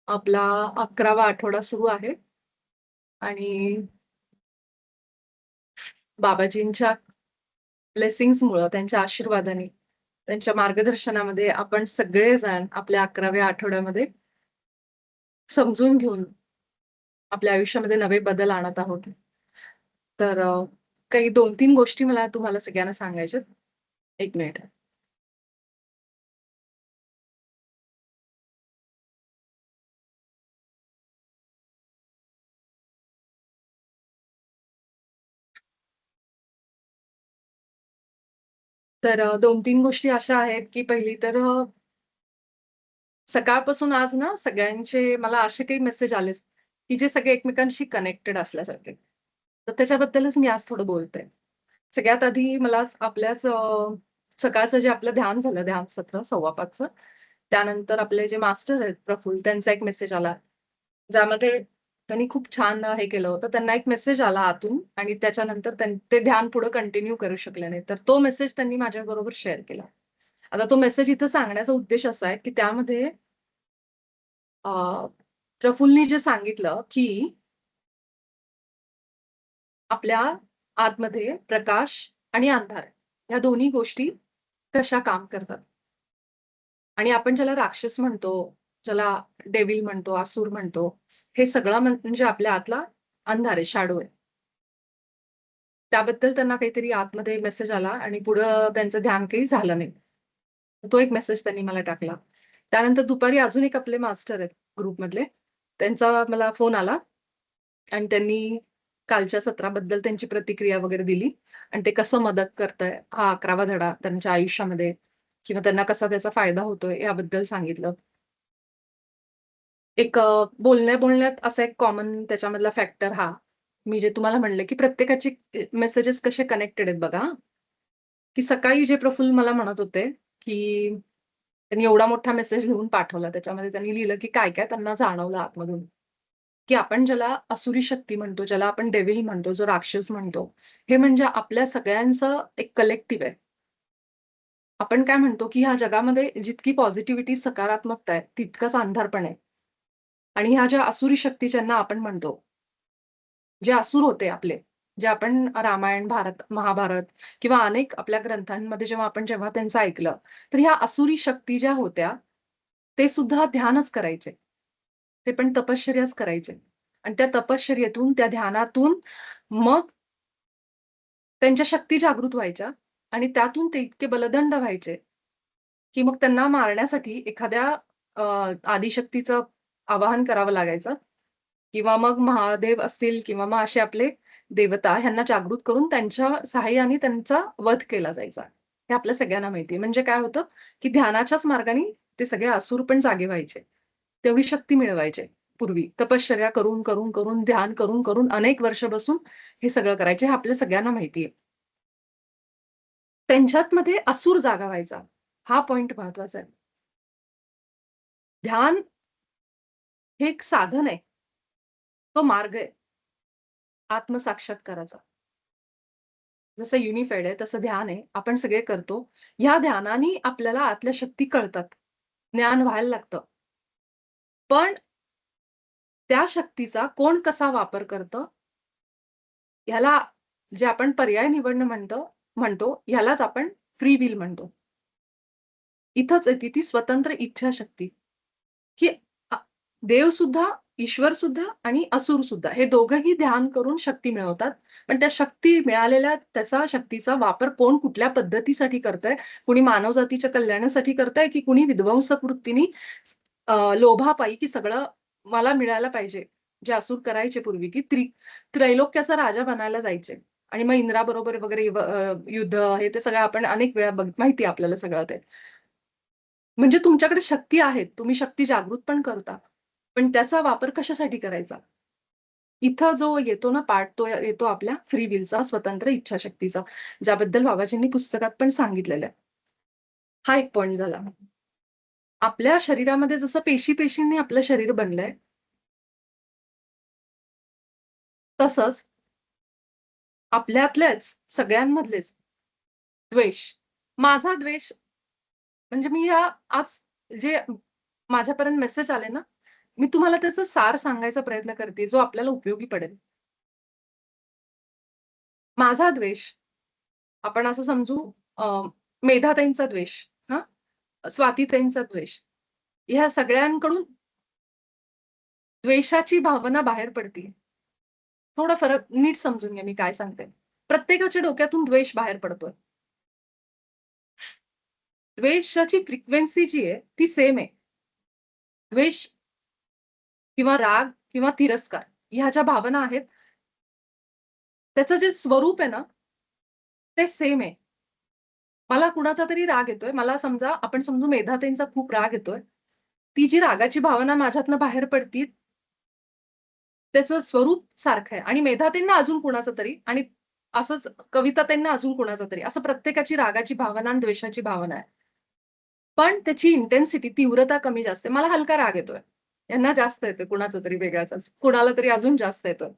आपला 11वा आठवडा सुरू आहे आणि बाबाजींच्या ब्लेसिंग्समुळं, त्यांच्या आशीर्वादाने, त्यांच्या मार्गदर्शनामध्ये आपण सगळेजण आपल्या 11व्या आठवड्यामध्ये समजून घेऊन आपल्या आयुष्यामध्ये नवे बदल आणत आहोत. तर काही 2-3 गोष्टी मला तुम्हाला सगळ्यांना सांगायच्यात. 1 मिनिट. तर 2-3 गोष्टी अशा आहेत, की पहिली तर सकाळपासून आज ना सगळ्यांचे मला असे काही मेसेज आलेत, की जे सगळे एकमेकांशी कनेक्टेड असल्यासारखे. तर त्याच्याबद्दलच मी आज थोडं बोलते. सगळ्यात आधी मलाच आपल्याच सकाळचं जे आपलं ध्यान झालं, ध्यान सत्र 5:15चं. त्यानंतर आपले जे मास्टर आहेत प्रफुल्ल, त्यांचा एक मेसेज आला, ज्यामध्ये त्यांनी खूप छान हे केलं होतं. त्यांना एक मेसेज आला आतून आणि त्याच्यानंतर ते ध्यान पुढे कंटिन्यू करू शकले नाही. तर तो मेसेज त्यांनी माझ्याबरोबर शेअर केला. आता तो मेसेज इथं सांगण्याचा उद्देश असा आहे, की त्यामध्ये अ, प्रफुल्लनी जे सांगितलं, की आपल्या आतमध्ये प्रकाश आणि अंधार ह्या दोन्ही गोष्टी कशा काम करतात. आणि आपण ज्याला राक्षस म्हणतो, ज्याला डेव्हिल म्हणतो, असुर म्हणतो, हे सगळं म्हणजे आपल्या आतला अंधार आहे, शॅडो आहे. त्याबद्दल त्यांना काहीतरी आतमध्ये मेसेज आला आणि पुढं त्यांचं ध्यान काही झालं नाही. तो एक मेसेज त्यांनी मला टाकला. त्यानंतर दुपारी अजून एक आपले मास्टर आहेत ग्रुपमधले. त्यांचा मला फोन आला आणि त्यांनी कालच्या सत्राबद्दल त्यांची प्रतिक्रिया वगैरे दिली आणि ते कसं मदत करतंय हा 11वा धडा त्यांच्या आयुष्यामध्ये किंवा त्यांना कसा त्याचा फायदा होतोय याबद्दल सांगितलं. एक बोलण्या-बोलण्यात असा एक कॉमन त्याच्यामधला फॅक्टर हा, मी जे तुम्हाला म्हणलं, की प्रत्येकाचे मेसेजेस कसे कनेक्टेड आहेत बघा हां. की सकाळी जे प्रफुल्ल मला म्हणत होते, की त्यांनी एवढा मोठा मेसेज लिहून पाठवला. त्याच्यामध्ये त्यांनी लिहिलं, की काय-काय त्यांना जाणवलं आतमधून, की आपण ज्याला आसुरी शक्ती म्हणतो, ज्याला आपण डेव्हिल म्हणतो, जो राक्षस म्हणतो, हे म्हणजे आपल्या सगळ्यांचं एक कलेक्टिव्ह आहे. आपण काय म्हणतो, की ह्या जगामध्ये जितकी पॉझिटिव्हिटी, सकारात्मकता आहे, तितकाच अंधार पण आहे. आणि ह्या ज्या आसुरी शक्ती ज्यांना आपण म्हणतो, जे असुर होते आपले, जे आपण रामायण, महाभारत किंवा अनेक आपल्या ग्रंथांमध्ये जेव्हा त्यांचं ऐकलं, तर ह्या असुरी शक्ती ज्या होत्या, ते सुद्धा ध्यानच करायचे. ते पण तपश्चर्याच करायचे. आणि त्या तपश्चर्येतून, त्या ध्यानातून मग त्यांच्या शक्ती जागृत व्हायच्या आणि त्यातून ते इतके बलदंड व्हायचे, की मग त्यांना मारण्यासाठी एखाद्या अ, आदिशक्तीचं आवाहन करावं लागायचं किंवा मग महादेव असतील किंवा मग असे आपले देवता ह्यांना जागृत करून त्यांच्या सहाय्याने त्यांचा वध केला जायचा. हे आपल्या सगळ्यांना माहिती आहे. म्हणजे काय होतं, की ध्यानाच्याच मार्गाने ते सगळे असुर पण जागे व्हायचे. तेवढी शक्ती मिळवायचे पूर्वी. तपश्चर्या करून, करून, करून, ध्यान करून, करून अनेक वर्ष बसून हे सगळं करायचे. हे आपल्या सगळ्यांना माहिती आहे. त्यांच्यामध्ये असुर जागा व्हायचा. हा पॉइंट महत्वाचा आहे. ध्यान हे एक साधन आहे. तो मार्ग आहे आत्मसाक्षात्काराचा. जसं युनिफाईड आहे, तसं ध्यान आहे. आपण सगळे करतो. ह्या ध्यानाने आपल्याला आतल्या शक्ती कळतात. ज्ञान व्हायला लागतं. पण त्या शक्तीचा कोण कसा वापर करतं, ह्याला जे आपण पर्याय निवडणं म्हणतो, ह्यालाच आपण फ्री विल म्हणतो. इथंच येते ती स्वतंत्र इच्छाशक्ती, की अ, देवसुद्धा, ईश्वरसुद्धा आणि असुरसुद्धा हे दोघंही ध्यान करून शक्ती मिळवतात. पण त्या शक्ती मिळालेल्या त्याचा शक्तीचा वापर कोण कुठल्या पद्धतीसाठी करतंय, कुणी मानवजातीच्या कल्याणासाठी करतंय, की कुणी विध्वंसक वृत्तीने लोभापायी, की सगळं मला मिळायला पाहिजे. जे असुर करायचे पूर्वी, की त्रैलोक्याचा राजा बनायला जायचे आणि मग इंद्राबरोबर वगैरे युद्ध हे ते सगळं आपण अनेक वेळा माहिती आहे आपल्याला सगळं ते. म्हणजे तुमच्याकडे शक्ती आहेत. तुम्ही शक्ती जागृत पण करता. पण त्याचा वापर कशासाठी करायचा? इथं जो येतो ना पार्ट तो येतो आपल्या फ्री विलचा, स्वतंत्र इच्छाशक्तीचा, ज्याबद्दल बाबाजींनी पुस्तकात पण सांगितलेलं आहे. हा एक पॉइंट झाला. आपल्या शरीरामध्ये जसं पेशी-पेशींनी आपलं शरीर बनलंय, तसंच आपल्यातल्याच सगळ्यांमधलेच द्वेष. माझा द्वेष म्हणजे मी आज जे माझ्यापर्यंत मेसेज आले ना, मी तुम्हाला त्याचं सार सांगायचा प्रयत्न करते, जो आपल्याला उपयोगी पडेल. माझा द्वेष, आपण असं समजू अ, मेधाताईंचा द्वेष, हां, स्वातीताईंचा द्वेष. ह्या सगळ्यांकडून द्वेषाची भावना बाहेर पडतीये. थोडा फरक नीट समजून घ्या मी काय सांगते. प्रत्येकाच्या डोक्यातून द्वेष बाहेर पडतोय. द्वेषाची फ्रिक्वेन्सी जी आहे ती सेम आहे. द्वेष किंवा राग किंवा तिरस्कार ह्या ज्या भावना आहेत, त्याचं जे स्वरूप आहे ना, ते सेम आहे. मला कुणाचा तरी राग येतोय. मला समजा आपण समजू मेधाताईंचा खूप राग येतोय. ती जी रागाची भावना माझ्यातनं बाहेर पडतीये, त्याचं स्वरूप सारखं आहे आणि मेधाताईंना अजून कुणाचं तरी आणि असंच कविताताईंना अजून कुणाचं तरी. असं प्रत्येकाची रागाची भावना आणि द्वेषाची भावना आहे. पण त्याची इंटेन्सिटी, तीव्रता कमी जास्त आहे. मला हलका राग येतोय. यांना जास्त येतोय कुणाचा तरी वेगळाचाच. कुणाला तरी अजून जास्त येतोय.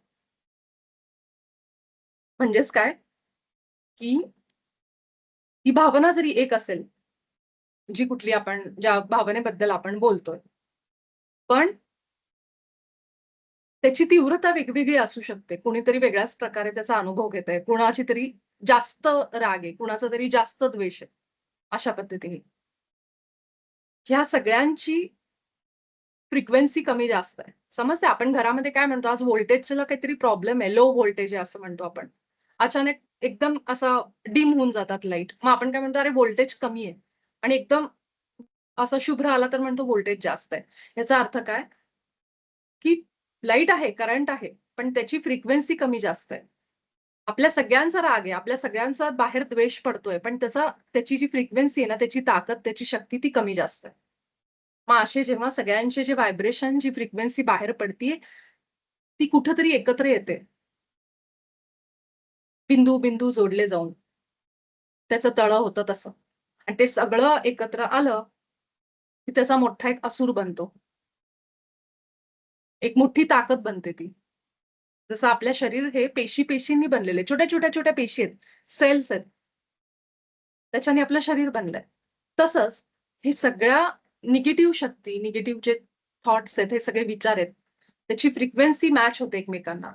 म्हणजेच काय, की ती भावना जरी एक असेल, जी कुठली आपण ज्या भावनेबद्दल आपण बोलतोय. पण त्याची तीव्रता वेगवेगळी असू शकते. कुणीतरी वेगळ्याच प्रकारे त्याचा अनुभव घेतंय. कुणाची तरी जास्त राग आहे, कुणाचा तरी जास्त द्वेष आहे. अशा पद्धतीने. ह्या सगळ्यांची फ्रिक्वेन्सी कमी जास्त आहे. समजतंय? आपण घरामध्ये काय म्हणतो, आज व्होल्टेजला काहीतरी प्रॉब्लेम आहे, लो व्होल्टेज आहे असं म्हणतो आपण. अचानक एकदम असा डिम होऊन जातात लाईट. मग आपण काय म्हणतो, "अरे व्होल्टेज कमी आहे." आणि एकदम असा शुभ्र आला तर म्हणतो व्होल्टेज जास्त आहे. याचा अर्थ काय? की लाईट आहे, करंट आहे, पण त्याची फ्रिक्वेन्सी कमी जास्त आहे. आपल्या सगळ्यांचा राग आहे, आपल्या सगळ्यांचा बाहेर द्वेष पडतोय, पण त्याची जी फ्रिक्वेन्सी आहे ना, त्याची ताकद, त्याची शक्ती ती कमी जास्त आहे. मग असे जेव्हा सगळ्यांचे जे व्हायब्रेशन, जी फ्रिक्वेन्सी बाहेर पडतीये, ती कुठेतरी एकत्र येते. बिंदू-बिंदू जोडले जाऊन. त्याचं तळं होतं तसं. आणि ते सगळं एकत्र आलं, की त्याचा मोठा एक असूर बनतो. एक मोठी ताकद बनते ती. जसं आपलं शरीर हे पेशी-पेशींनी बनलेलं आहे. छोट्या-छोट्या पेशी आहेत, सेल्स आहेत. त्याच्याने आपलं शरीर बनलंय. तसंच हे सगळ्या निगेटिव्ह शक्ती, निगेटिव्ह जे थॉट्स आहेत, हे सगळे विचार आहेत, त्याची फ्रिक्वेन्सी मॅच होते एकमेकांना.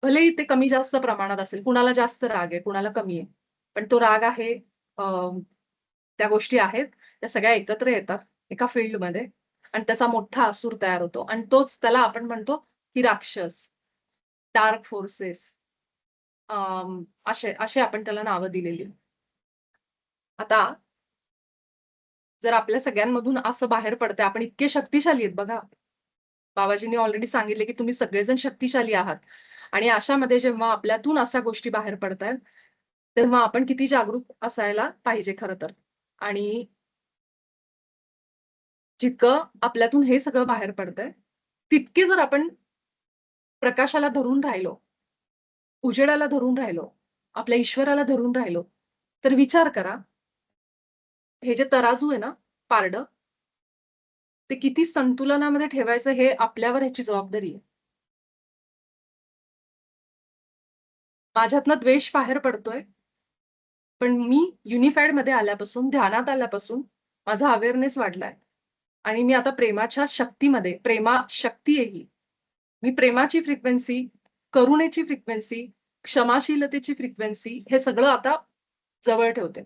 भलेही ते कमी जास्त प्रमाणात असेल. कुणाला जास्त राग आहे, कुणाला कमी आहे. पण तो राग आहे अ, त्या गोष्टी आहेत, त्या सगळ्या एकत्र येतात एका फील्डमध्ये आणि त्याचा मोठा असूर तयार होतो आणि तोच त्याला आपण म्हणतो, की राक्षस, डार्क फोर्सेस असे असे आपण त्याला नावं दिलेली. आता जर आपल्या सगळ्यांमधून असं बाहेर पडतंय, आपण इतके शक्तिशाली आहेत बघा. बाबाजींनी ऑलरेडी सांगितले, की तुम्ही सगळेजण शक्तिशाली आहात आणि अशामध्ये जेव्हा आपल्यातून अशा गोष्टी बाहेर पडतायत, तेव्हा आपण किती जागरूक असायला पाहिजे खरं तर. आणि जितकं आपल्यातून हे सगळं बाहेर पडतंय, तितके जर आपण प्रकाशाला धरून राहिलो, उजेडाला धरून राहिलो, आपल्या ईश्वराला धरून राहिलो, तर विचार करा, हे जे तराजू आहे ना, पारडं, ते किती संतुलनामध्ये ठेवायचं हे आपल्यावर ह्याची जबाबदारी आहे. माझ्यातनं द्वेष बाहेर पडतोय, पण मी युनिफाईडमध्ये आल्यापासून, ध्यानात आल्यापासून माझा अवेअरनेस वाढलाय आणि मी आता प्रेमाच्या शक्तीमध्ये शक्ती आहे ही. मी प्रेमाची फ्रिक्वेन्सी, करुणेची फ्रिक्वेन्सी, क्षमाशीलतेची फ्रिक्वेन्सी हे सगळं आता जवळ ठेवते.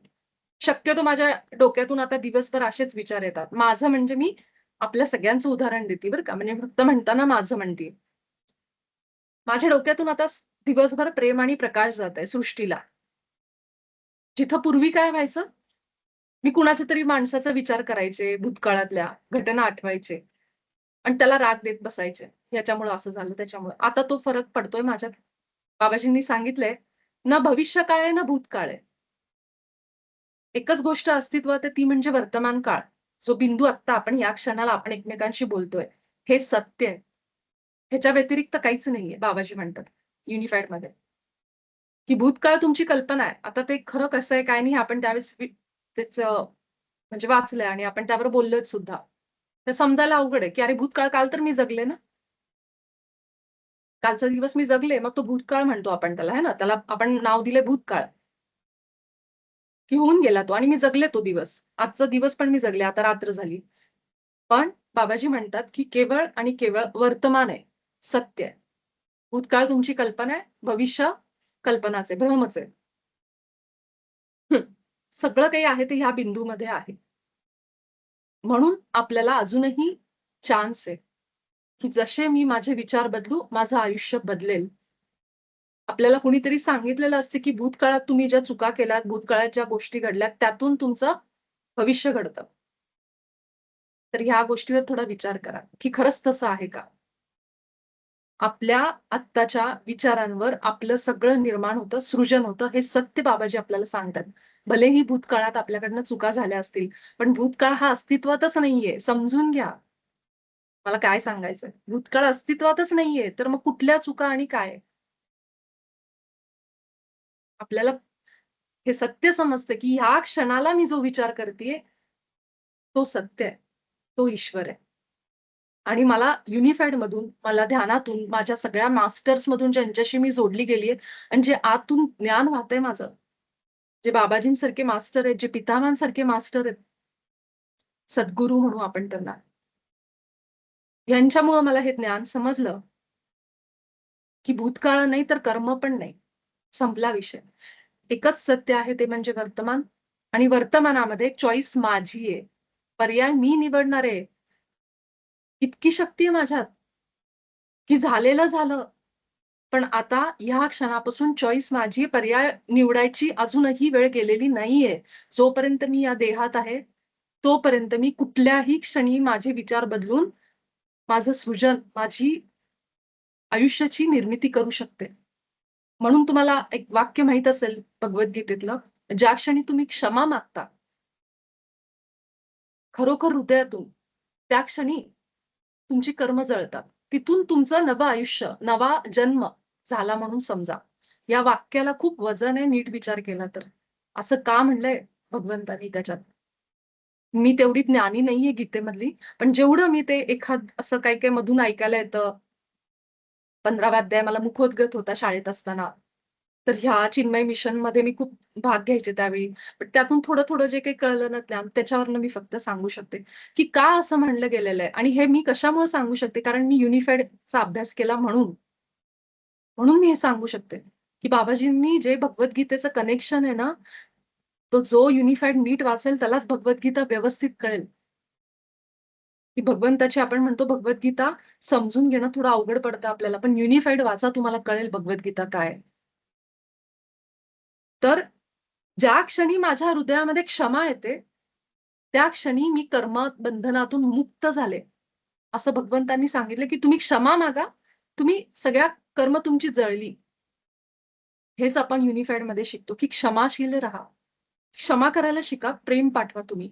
शक्यतो माझ्या डोक्यातून आता दिवसभर असेच विचार येतात. माझं म्हणजे मी आपल्या सगळ्यांचं उदाहरण देते बरं का, म्हणजे फक्त म्हणताना माझं म्हणतीये. माझ्या डोक्यातून आता दिवसभर प्रेम आणि प्रकाश जातंय सृष्टीला. जिथं पूर्वी काय व्हायचं, मी कुणाच्या तरी माणसाचा विचार करायचे, भूतकाळातल्या घटना आठवायचे आणि त्याला राग देत बसायचे. याच्यामुळं असं झालं, त्याच्यामुळं. आता तो फरक पडतोय माझ्यात. बाबाजींनी सांगितलंय, ना भविष्यकाळ आहे, ना भूतकाळ आहे. एकच गोष्ट अस्तित्वात आहे, ती म्हणजे वर्तमान काळ. जो बिंदू आत्ता आपण या क्षणाला आपण एकमेकांशी बोलतोय. हे सत्य आहे. ह्याच्या व्यतिरिक्त काहीच नाहीये, बाबाजी म्हणतात युनिफाईडमध्ये. की भूतकाळ तुमची कल्पना आहे. आता ते खरं कसं आहे, काय नाही हे आपण त्यावेळेस त्याचं म्हणजे वाचलंय आणि आपण त्यावर बोललोय सुद्धा. तर समजायला अवघड आहे, की अरे भूतकाळ काल तर मी जगले ना. कालचा दिवस मी जगले, मग तो भूतकाळ म्हणतो आपण त्याला, आहे ना. त्याला आपण नाव दिलंय भूतकाळ, की होऊन गेला तो आणि मी जगले तो दिवस. आजचा दिवस पण मी जगले, आता रात्र झाली. पण बाबाजी म्हणतात, की केवळ आणि केवळ वर्तमान आहे, सत्य आहे. भूतकाळ तुमची कल्पना आहे, भविष्य कल्पनाच आहे, भ्रमच आहे. हं. सगळं काही आहे ते ह्या बिंदूमध्ये आहे. म्हणून आपल्याला अजूनही चान्स आहे, की जसे मी माझे विचार बदलू, माझं आयुष्य बदलेल. आपल्याला कुणीतरी सांगितलेलं असते, की भूतकाळात तुम्ही ज्या चुका केल्यात, भूतकाळात ज्या गोष्टी घडल्यात, त्यातून तुमचं भविष्य घडतं. तर ह्या गोष्टीवर थोडा विचार करा, की खरंच तसं आहे का? आपल्या आत्ताच्या विचारांवर आपलं सगळं निर्माण होतं, सृजन होतं, हे सत्य बाबाजी आपल्याला सांगतात. भलेही भूतकाळात आपल्याकडनं चुका झाल्या असतील, पण भूतकाळ हा अस्तित्वातच नाहीये, समजून घ्या. मला काय सांगायचंय? भूतकाळ अस्तित्वातच नाहीये, तर मग कुठल्या चुका आणि काय? आपल्याला हे सत्य समजतं, की ह्या क्षणाला मी जो विचार करतेय, तो सत्य आहे. तो ईश्वर आहे. आणि मला युनिफाईडमधून, मला ध्यानातून, माझ्या सगळ्या मास्टर्समधून ज्यांच्याशी मी जोडली गेली आहे आणि जे आतून ज्ञान वाहतंय माझं, जे बाबाजींसारखे मास्टर आहेत, जे पितामहांसारखे मास्टर आहेत, सद्गुरू म्हणू आपण त्यांना. यांच्यामुळं मला हे ज्ञान समजलं, की भूतकाळ नाही तर कर्म पण नाही. संपला विषय. एकच सत्य आहे ते म्हणजे वर्तमान आणि वर्तमानामध्ये चॉईस माझी आहे. पर्याय मी निवडणार आहे. इतकी शक्ती आहे माझ्यात, की झालेलं झालं. पण आता ह्या क्षणापासून चॉईस माझी पर्याय निवडायची अजूनही वेळ गेलेली नाहीये. जोपर्यंत मी या देहात आहे, तोपर्यंत मी कुठल्याही क्षणी माझे विचार बदलून माझं सृजन, माझी आयुष्याची निर्मिती करू शकते. म्हणून तुम्हाला एक वाक्य माहीत असेल भगवद्गीतेतलं, ज्या क्षणी तुम्ही क्षमा मागता, खरोखर हृदयातून, त्या क्षणी तुमची कर्म जळतात. तिथून तुमचं नवं आयुष्य, नवा जन्म झाला म्हणून समजा. या वाक्याला खूप वजन आहे नीट विचार केला तर. असं का म्हणलंय भगवंतानी त्याच्यात? मी तेवढी ज्ञानी नाहीये गीतेमधली, पण जेवढं मी ते एखाद असं काही-काही मधून ऐकायला येतं. 15वा अध्याय मला मुखोद्गत होता शाळेत असताना. तर ह्या चिन्मय मिशनमध्ये मी खूप भाग घ्यायचे त्यावेळी. पण त्यातून थोडं-थोडं जे काही कळलं ना ज्ञान, त्याच्यावरनं मी फक्त सांगू शकते, की का असं म्हणलं गेलेलं आहे आणि हे मी कशामुळे सांगू शकते, कारण मी युनिफाईडचा अभ्यास केला म्हणून. म्हणून मी हे सांगू शकते, की बाबाजींनी जे भगवद्गीतेचं कनेक्शन आहे ना, तो जो युनिफाईड नीट वाचेल त्यालाच भगवद्गीता व्यवस्थित कळेल. की भगवंताची आपण म्हणतो भगवद्गीता समजून घेणं थोडं अवघड पडतं आपल्याला, पण युनिफाईड वाचा तुम्हाला कळेल भगवद्गीता काय आहे. तर ज्या क्षणी माझ्या हृदयामध्ये क्षमा येते, त्या क्षणी मी कर्म बंधनातून मुक्त झाले. असं भगवंतांनी सांगितलं, की तुम्ही क्षमा मागा, तुम्ही सगळ्या कर्म तुमची जळली. हेच आपण युनिफाईडमध्ये शिकतो, की क्षमाशील राहा. क्षमा करायला शिका, प्रेम पाठवा तुम्ही.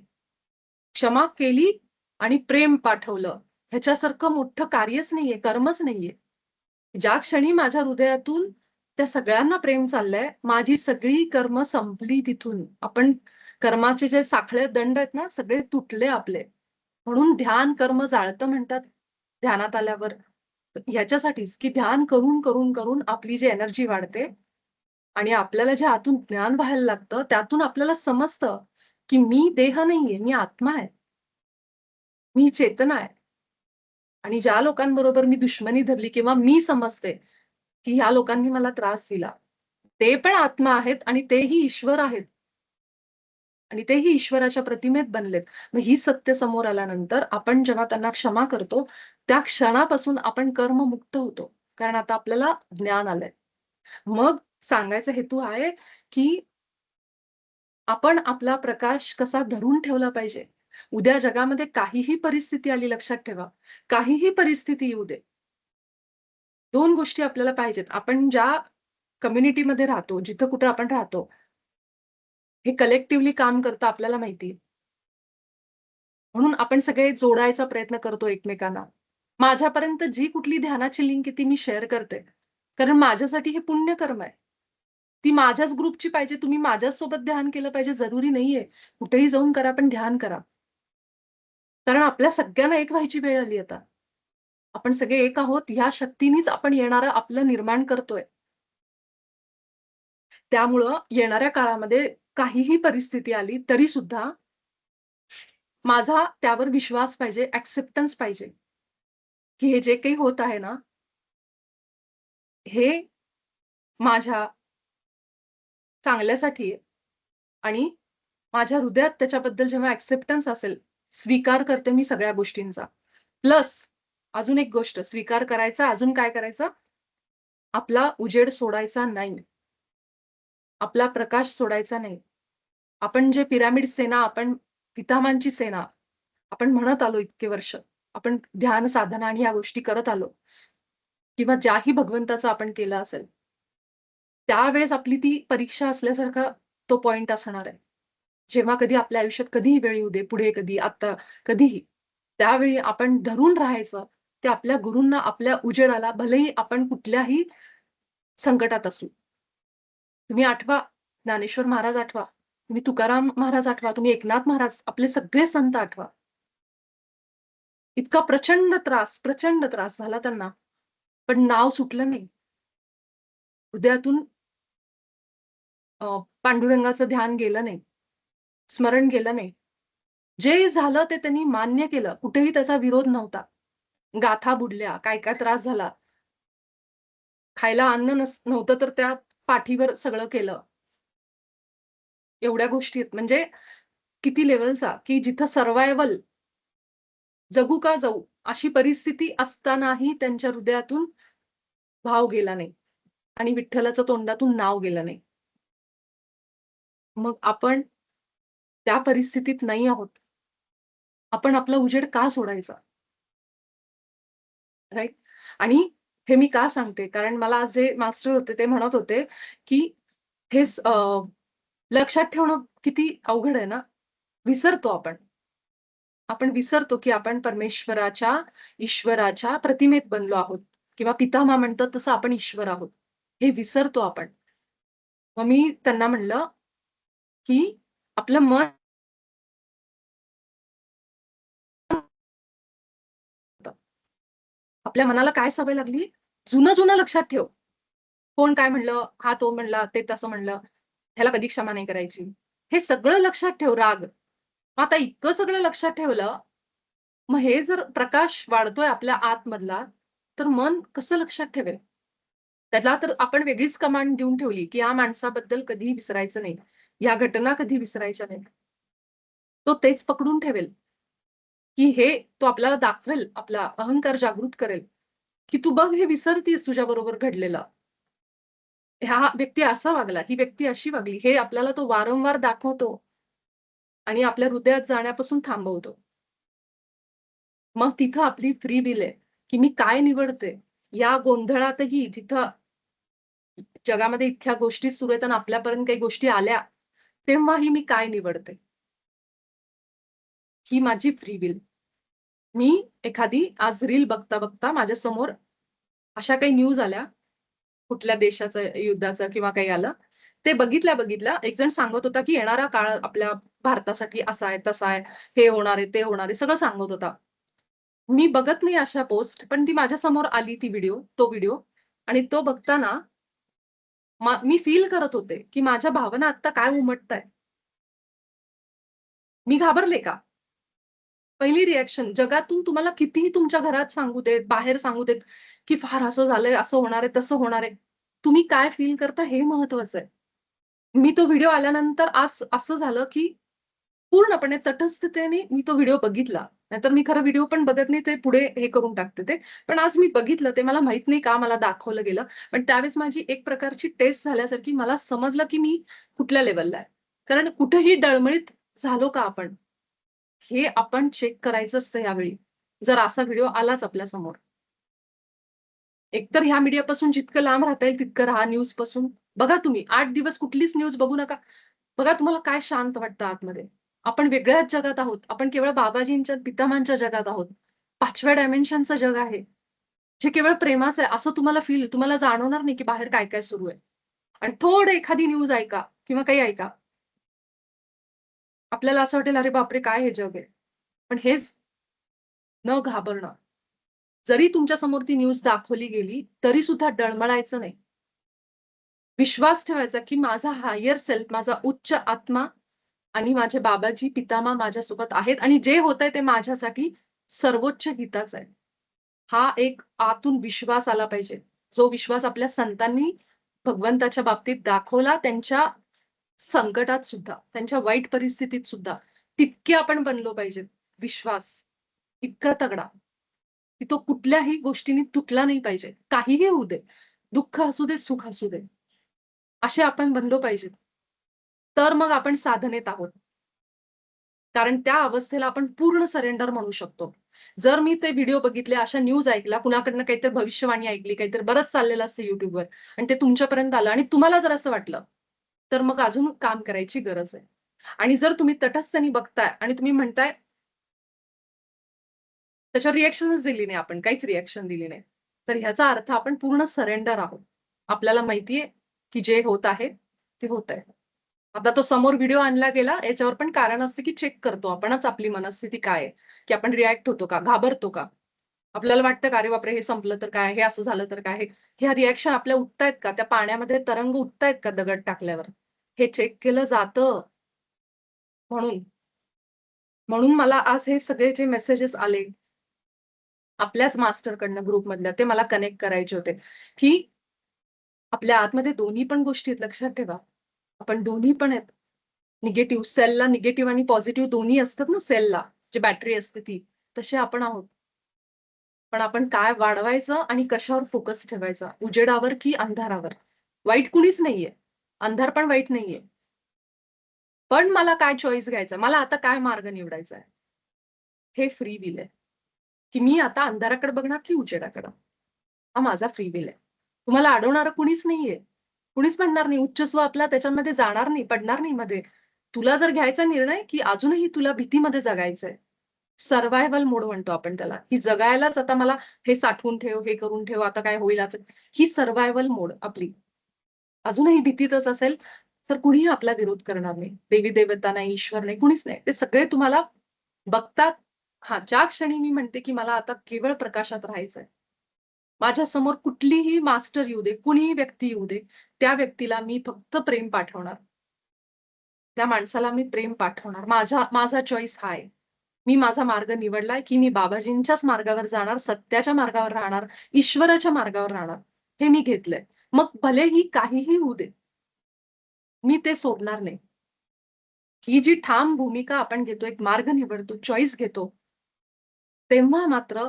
क्षमा केली आणि प्रेम पाठवलं. ह्याच्यासारखं मोठं कार्यच नाहीये, कर्मच नाहीये. ज्या क्षणी माझ्या हृदयातून त्या सगळ्यांना प्रेम चाललंय, माझी सगळी कर्म संपली तिथून. आपण कर्माचे जे साखळे दंड आहेत ना, सगळे तुटले आपले. म्हणून ध्यान कर्म जाळतं म्हणतात ध्यानात आल्यावर. ह्याच्यासाठीच, की ध्यान करून, करून, करून आपली जी एनर्जी वाढते आणि आपल्याला जे आतून ज्ञान व्हायला लागतं, त्यातून आपल्याला समजतं, की मी देह नाहीये, मी आत्मा आहे. मी चेतना आहे. आणि ज्या लोकांबरोबर मी दुश्मनी धरली किंवा मी समजते, की ह्या लोकांनी मला त्रास दिला. ते पण आत्मा आहेत आणि तेही ईश्वर आहेत आणि तेही ईश्वराच्या प्रतिमेत बनलेत. मग ही सत्य समोर आल्यानंतर आपण जेव्हा त्यांना क्षमा करतो, त्या क्षणापासून आपण कर्ममुक्त होतो. कारण आता आपल्याला ज्ञान आलंय. मग सांगायचा हेतू आहे, की आपण आपला प्रकाश कसा धरून ठेवला पाहिजे. उद्या जगामध्ये काहीही परिस्थिती आली लक्षात ठेवा. काहीही परिस्थिती येऊ दे. 2 गोष्टी आपल्याला पाहिजेत. आपण ज्या कम्युनिटीमध्ये राहतो, जिथं कुठे आपण राहतो, हे कलेक्टिव्हली काम करतं आपल्याला माहिती आहे. म्हणून आपण सगळे जोडायचा प्रयत्न करतो एकमेकांना. माझ्यापर्यंत जी कुठली ध्यानाची लिंक आहे ती मी शेअर करते. कारण माझ्यासाठी हे पुण्यकर्म आहे. ती माझ्याच ग्रुपची पाहिजे, तुम्ही माझ्याच सोबत ध्यान केलं पाहिजे जरुरी नाहीये. कुठेही जाऊन करा, पण ध्यान करा. कारण आपल्या सगळ्यांना एक व्हायची वेळ आली आता. आपण सगळे एक आहोत. ह्या शक्तीनीच आपण येणारं आपलं निर्माण करतोय. त्यामुळं येणाऱ्या काळामध्ये काहीही परिस्थिती आली तरी सुद्धा माझा त्यावर विश्वास पाहिजे, एक्सेप्टन्स पाहिजे, की हे जे काही होत आहे ना, हे माझ्या चांगल्यासाठी आहे आणि माझ्या हृदयात त्याच्याबद्दल जेव्हा एक्सेप्टन्स असेल, स्वीकार करते मी सगळ्या गोष्टींचा. प्लस अजून एक गोष्ट स्वीकार करायचा, अजून काय करायचं? आपला उजेड सोडायचा नाही. आपला प्रकाश सोडायचा नाही. आपण जे पिरॅमिड सेना, आपण पितामहांची सेना, आपण म्हणत आलो इतके वर्ष. आपण ध्यान साधना आणि ह्या गोष्टी करत आलो किंवा ज्याही भगवंताचं आपण केलं असेल. त्यावेळेस आपली ती परीक्षा असल्यासारखा तो पॉइंट असणार आहे. जेव्हा कधी आपल्या आयुष्यात कधीही वेळ येऊ दे, पुढे कधी, आता कधीही, त्यावेळी आपण धरून राहायचं. ते आपल्या गुरूंना, आपल्या उजेडाला भलेही आपण कुठल्याही संकटात असू. तुम्ही आठवा, ज्ञानेश्वर महाराज आठवा, तुम्ही तुकाराम महाराज आठवा, तुम्ही एकनाथ महाराज, आपले सगळे संत आठवा. इतका प्रचंड त्रास झाला त्यांना. पण नाव सुटलं नाही. हृदयातून पांडुरंगाचं ध्यान गेलं नाही. स्मरण गेलं नाही. जे झालं ते त्यांनी मान्य केलं. कुठेही त्याचा विरोध नव्हता. गाथा बुडल्या, काय-काय त्रास झाला. खायला अन्न नव्हतं तर त्या पाठीवर सगळं केलं. एवढ्या गोष्टी आहेत. म्हणजे किती लेव्हलचा, की जिथं सर्व्हायव्हल, जगू का जाऊ, अशी परिस्थिती असतानाही त्यांच्या हृदयातून भाव गेला नाही आणि विठ्ठलाचं तोंडातून नाव गेलं नाही. मग आपण त्या परिस्थितीत नाही आहोत. आपण आपला उजेड का सोडायचा? राइट? आणि हे मी का सांगते? कारण मला आज जे मास्टर होते ते म्हणत होते, की हे लक्षात ठेवणं किती अवघड आहे ना. विसरतो आपण. आपण विसरतो, की आपण परमेश्वराच्या, ईश्वराच्या प्रतिमेत बनलो आहोत किंवा पितामह म्हणतात तसं आपण ईश्वर आहोत. हे विसरतो आपण. मग मी त्यांना म्हणलं, की आपलं मन आपल्या मनाला काय सवय लागली? जुनं-जुनं लक्षात ठेव. कोण काय म्हणलं, हा तो म्हणला, ते तसं म्हणलं, ह्याला कधी क्षमा नाही करायची. हे सगळं लक्षात ठेव राग. आता इतकं सगळं लक्षात ठेवलं, मग हे जर प्रकाश वाढतोय आपल्या आतमधला, तर मन कसं लक्षात ठेवेल? त्याला तर आपण वेगळीच कमांड देऊन ठेवली, की या माणसाबद्दल कधीही विसरायचं नाही. या घटना कधी विसरायच्या नाहीत. तो तेच पकडून ठेवेल, की हे तो आपल्याला दाखवेल, आपला अहंकार जागृत करेल, की "तू बघ हे विसरतीयेस तुझ्याबरोबर घडलेलं. हा व्यक्ती असा वागला, ही व्यक्ती अशी वागली." हे आपल्याला तो वारंवार दाखवतो आणि आपल्या हृदयात जाण्यापासून थांबवतो. मग तिथं आपली फ्री विल आहे, की मी काय निवडते? या गोंधळातही जिथं जगामध्ये इतक्या गोष्टी सुरू आहेत आणि आपल्यापर्यंत काही गोष्टी आल्या, तेव्हाही मी काय निवडते? ही माझी फ्री विल. मी एखादी आज रील बघता-बघता माझ्यासमोर अशा काही न्यूज आल्या, कुठल्या देशाचं युद्धाचं किंवा काही आलं. ते बघितल्या-बघितल्या एक जण सांगत होता, की येणारा काळ आपल्या भारतासाठी असा आहे, तसा आहे, हे होणार आहे, ते होणार आहे, सगळं सांगत होता. मी बघत नाही अशा पोस्ट, पण ती माझ्यासमोर आली ती व्हिडिओ, तो व्हिडिओ आणि तो बघताना मी फील करत होते, की माझ्या भावना आत्ता काय उमटतायत. मी घाबरले का? पहिली रिएक्शन जगातून तुम्हाला कितीही तुमच्या घरात सांगू देत, बाहेर सांगू देत, की फार असं झालंय, असं होणार आहे, तसं होणार आहे. तुम्ही काय फील करता हे महत्वाचं आहे. मी तो व्हिडिओ आल्यानंतर आज असं झालं, की पूर्णपणे तटस्थतेने मी तो व्हिडिओ बघितला. नाहीतर मी खरं व्हिडिओ पण बघत नाही, ते पुढे हे करून टाकते ते. पण आज मी बघितलं ते मला माहीत नाही का मला दाखवलं गेलं. पण त्यावेळेस माझी एक प्रकारची टेस्ट झाल्यासारखी मला समजलं, की मी कुठल्या लेव्हलला आहे. कारण कुठेही डळमळीत झालो का आपण? हे आपण चेक करायचं असतं यावेळी. जर असा व्हिडिओ आलाच आपल्यासमोर. एकतर ह्या मीडियापासून जितकं लांब राहता येईल तितकं राहा न्यूजपासून. बघा तुम्ही 8 दिवस कुठलीच न्यूज बघू नका. बघा तुम्हाला काय शांत वाटतं आतमध्ये. आपण वेगळ्याच जगात आहोत. आपण केवळ बाबाजींच्या, पितामहांच्या जगात आहोत. 5व्या डायमेन्शनचं जग आहे. जे केवळ प्रेमाचं आहे असं तुम्हाला तुम्हाला जाणवणार नाही, की बाहेर काय-काय सुरू आहे. आणि थोडं एखादी न्यूज ऐका किंवा काही ऐका. आपल्याला असं वाटेल, "अरे बापरे! काय हे जग आहे." पण हेच न घाबरणं. जरी तुमच्यासमोर ती न्यूज दाखवली गेली, तरी सुद्धा डळमळायचं नाही. विश्वास ठेवायचा, की माझा हायर सेल्फ, माझा उच्च आत्मा आणि माझे बाबाजी, पितामह माझ्यासोबत आहेत आणि जे होतंय ते माझ्यासाठी सर्वोच्च हिताचं आहे. हा एक आतून विश्वास आला पाहिजे. जो विश्वास आपल्या संतांनी भगवंताच्या बाबतीत दाखवला त्यांच्या संकटात सुद्धा, त्यांच्या वाईट परिस्थितीत सुद्धा. तितके आपण बनलो पाहिजेत. विश्वास इतका तगडा, की तो कुठल्याही गोष्टीने तुटला नाही पाहिजे. काहीही होऊ दे. दुःख असू दे, सुख असू दे. असे आपण बनलो पाहिजेत. तर मग आपण साधनेत आहोत. कारण त्या अवस्थेला आपण पूर्ण सरेंडर म्हणू शकतो. जर मी ते व्हिडिओ बघितले, अशा न्यूज ऐकल्या, कुणाकडनं काहीतरी भविष्यवाणी ऐकली, काहीतरी बरंच चाललेलं असतं YouTubeवर आणि ते तुमच्यापर्यंत आलं आणि तुम्हाला जर असं वाटलं, तर मग अजून काम करायची गरज आहे. आणि जर तुम्ही तटस्थपणे बघताय आणि तुम्ही म्हणताय त्याच्यावर रिएक्शनच दिली नाही आपण, काहीच रिएक्शन दिली नाही. तर ह्याचा अर्थ आपण पूर्ण सरेंडर आहोत. आपल्याला माहिती आहे, की जे होत आहे, ते होतंय. आता तो समोर व्हिडिओ आणला गेला, याच्यावर पण कारण असतं, की चेक करतो आपणच आपली मनस्थिती काय आहे, की आपण रिएक्ट होतो का? घाबरतो का? आपल्याला वाटतं का, "अरे बापरे! हे संपलं तर काय? हे असं झालं तर काय?" ह्या रिएक्शन आपल्या उठतायत का? त्या पाण्यामध्ये तरंग उठतायत का दगड टाकल्यावर? हे चेक केलं जातं. म्हणून म्हणून मला आज हे सगळे जे मेसेजेस आले, आपल्याच मास्टरकडनं ग्रुपमधल्या, ते मला कनेक्ट करायचे होते, की आपल्या आतमध्ये दोन्ही पण गोष्टी आहेत लक्षात ठेवा. आपण दोन्ही पण आहेत. निगेटिव्ह सेलला निगेटिव्ह आणि पॉझिटिव्ह दोन्ही असतात ना सेलला, जी बॅटरी असते ती. तसे आपण आहोत. पण आपण काय वाढवायचं आणि कशावर फोकस ठेवायचा? उजेडावर की अंधारावर? वाईट कुणीच नाहीये. अंधार पण वाईट नाहीये. पण मला काय चॉईस घ्यायचा? मला आता काय मार्ग निवडायचा आहे? हे फ्री विल आहे, की मी आता अंधाराकडे बघणार की उजेडाकडं? हा माझा फ्री विल आहे. तुम्हाला अडवणारं कुणीच नाहीये. कुणीच म्हणणार नाही, उच्च आपला त्याच्यामध्ये जाणार नाही, पडणार नाही मध्ये. तुला जर घ्यायचा निर्णय, की अजूनही तुला भीतीमध्ये जगायचंय. सर्व्हायव्हल मोड म्हणतो आपण त्याला, की जगायलाच आता मला हे साठवून ठेव, हे करून ठेव, आता काय होईल असं. ही सर्व्हायव्हल मोड आपली. अजूनही भीतीतच असेल, तर कुणीही आपला विरोध करणार नाही. देवी-देवता नाही, ईश्वर नाही, कुणीच नाही. ते सगळे तुम्हाला बघतात. हां, ज्या क्षणी मी म्हणते, की मला आता केवळ प्रकाशात राहायचंय. माझ्यासमोर कुठलीही मास्टर येऊ दे, कुणीही व्यक्ती येऊ दे, त्या व्यक्तीला मी फक्त प्रेम पाठवणार. त्या माणसाला मी प्रेम पाठवणार. माझा चॉईस हा आहे. मी माझा मार्ग निवडलाय, की मी बाबाजींच्याच मार्गावर जाणार, सत्याच्या मार्गावर राहणार, ईश्वराच्या मार्गावर राहणार. हे मी घेतलंय. मग भलेही काहीही होऊ दे, मी ते सोडणार नाही. ही जी ठाम भूमिका आपण घेतो, एक मार्ग निवडतो, चॉईस घेतो, तेव्हा मात्र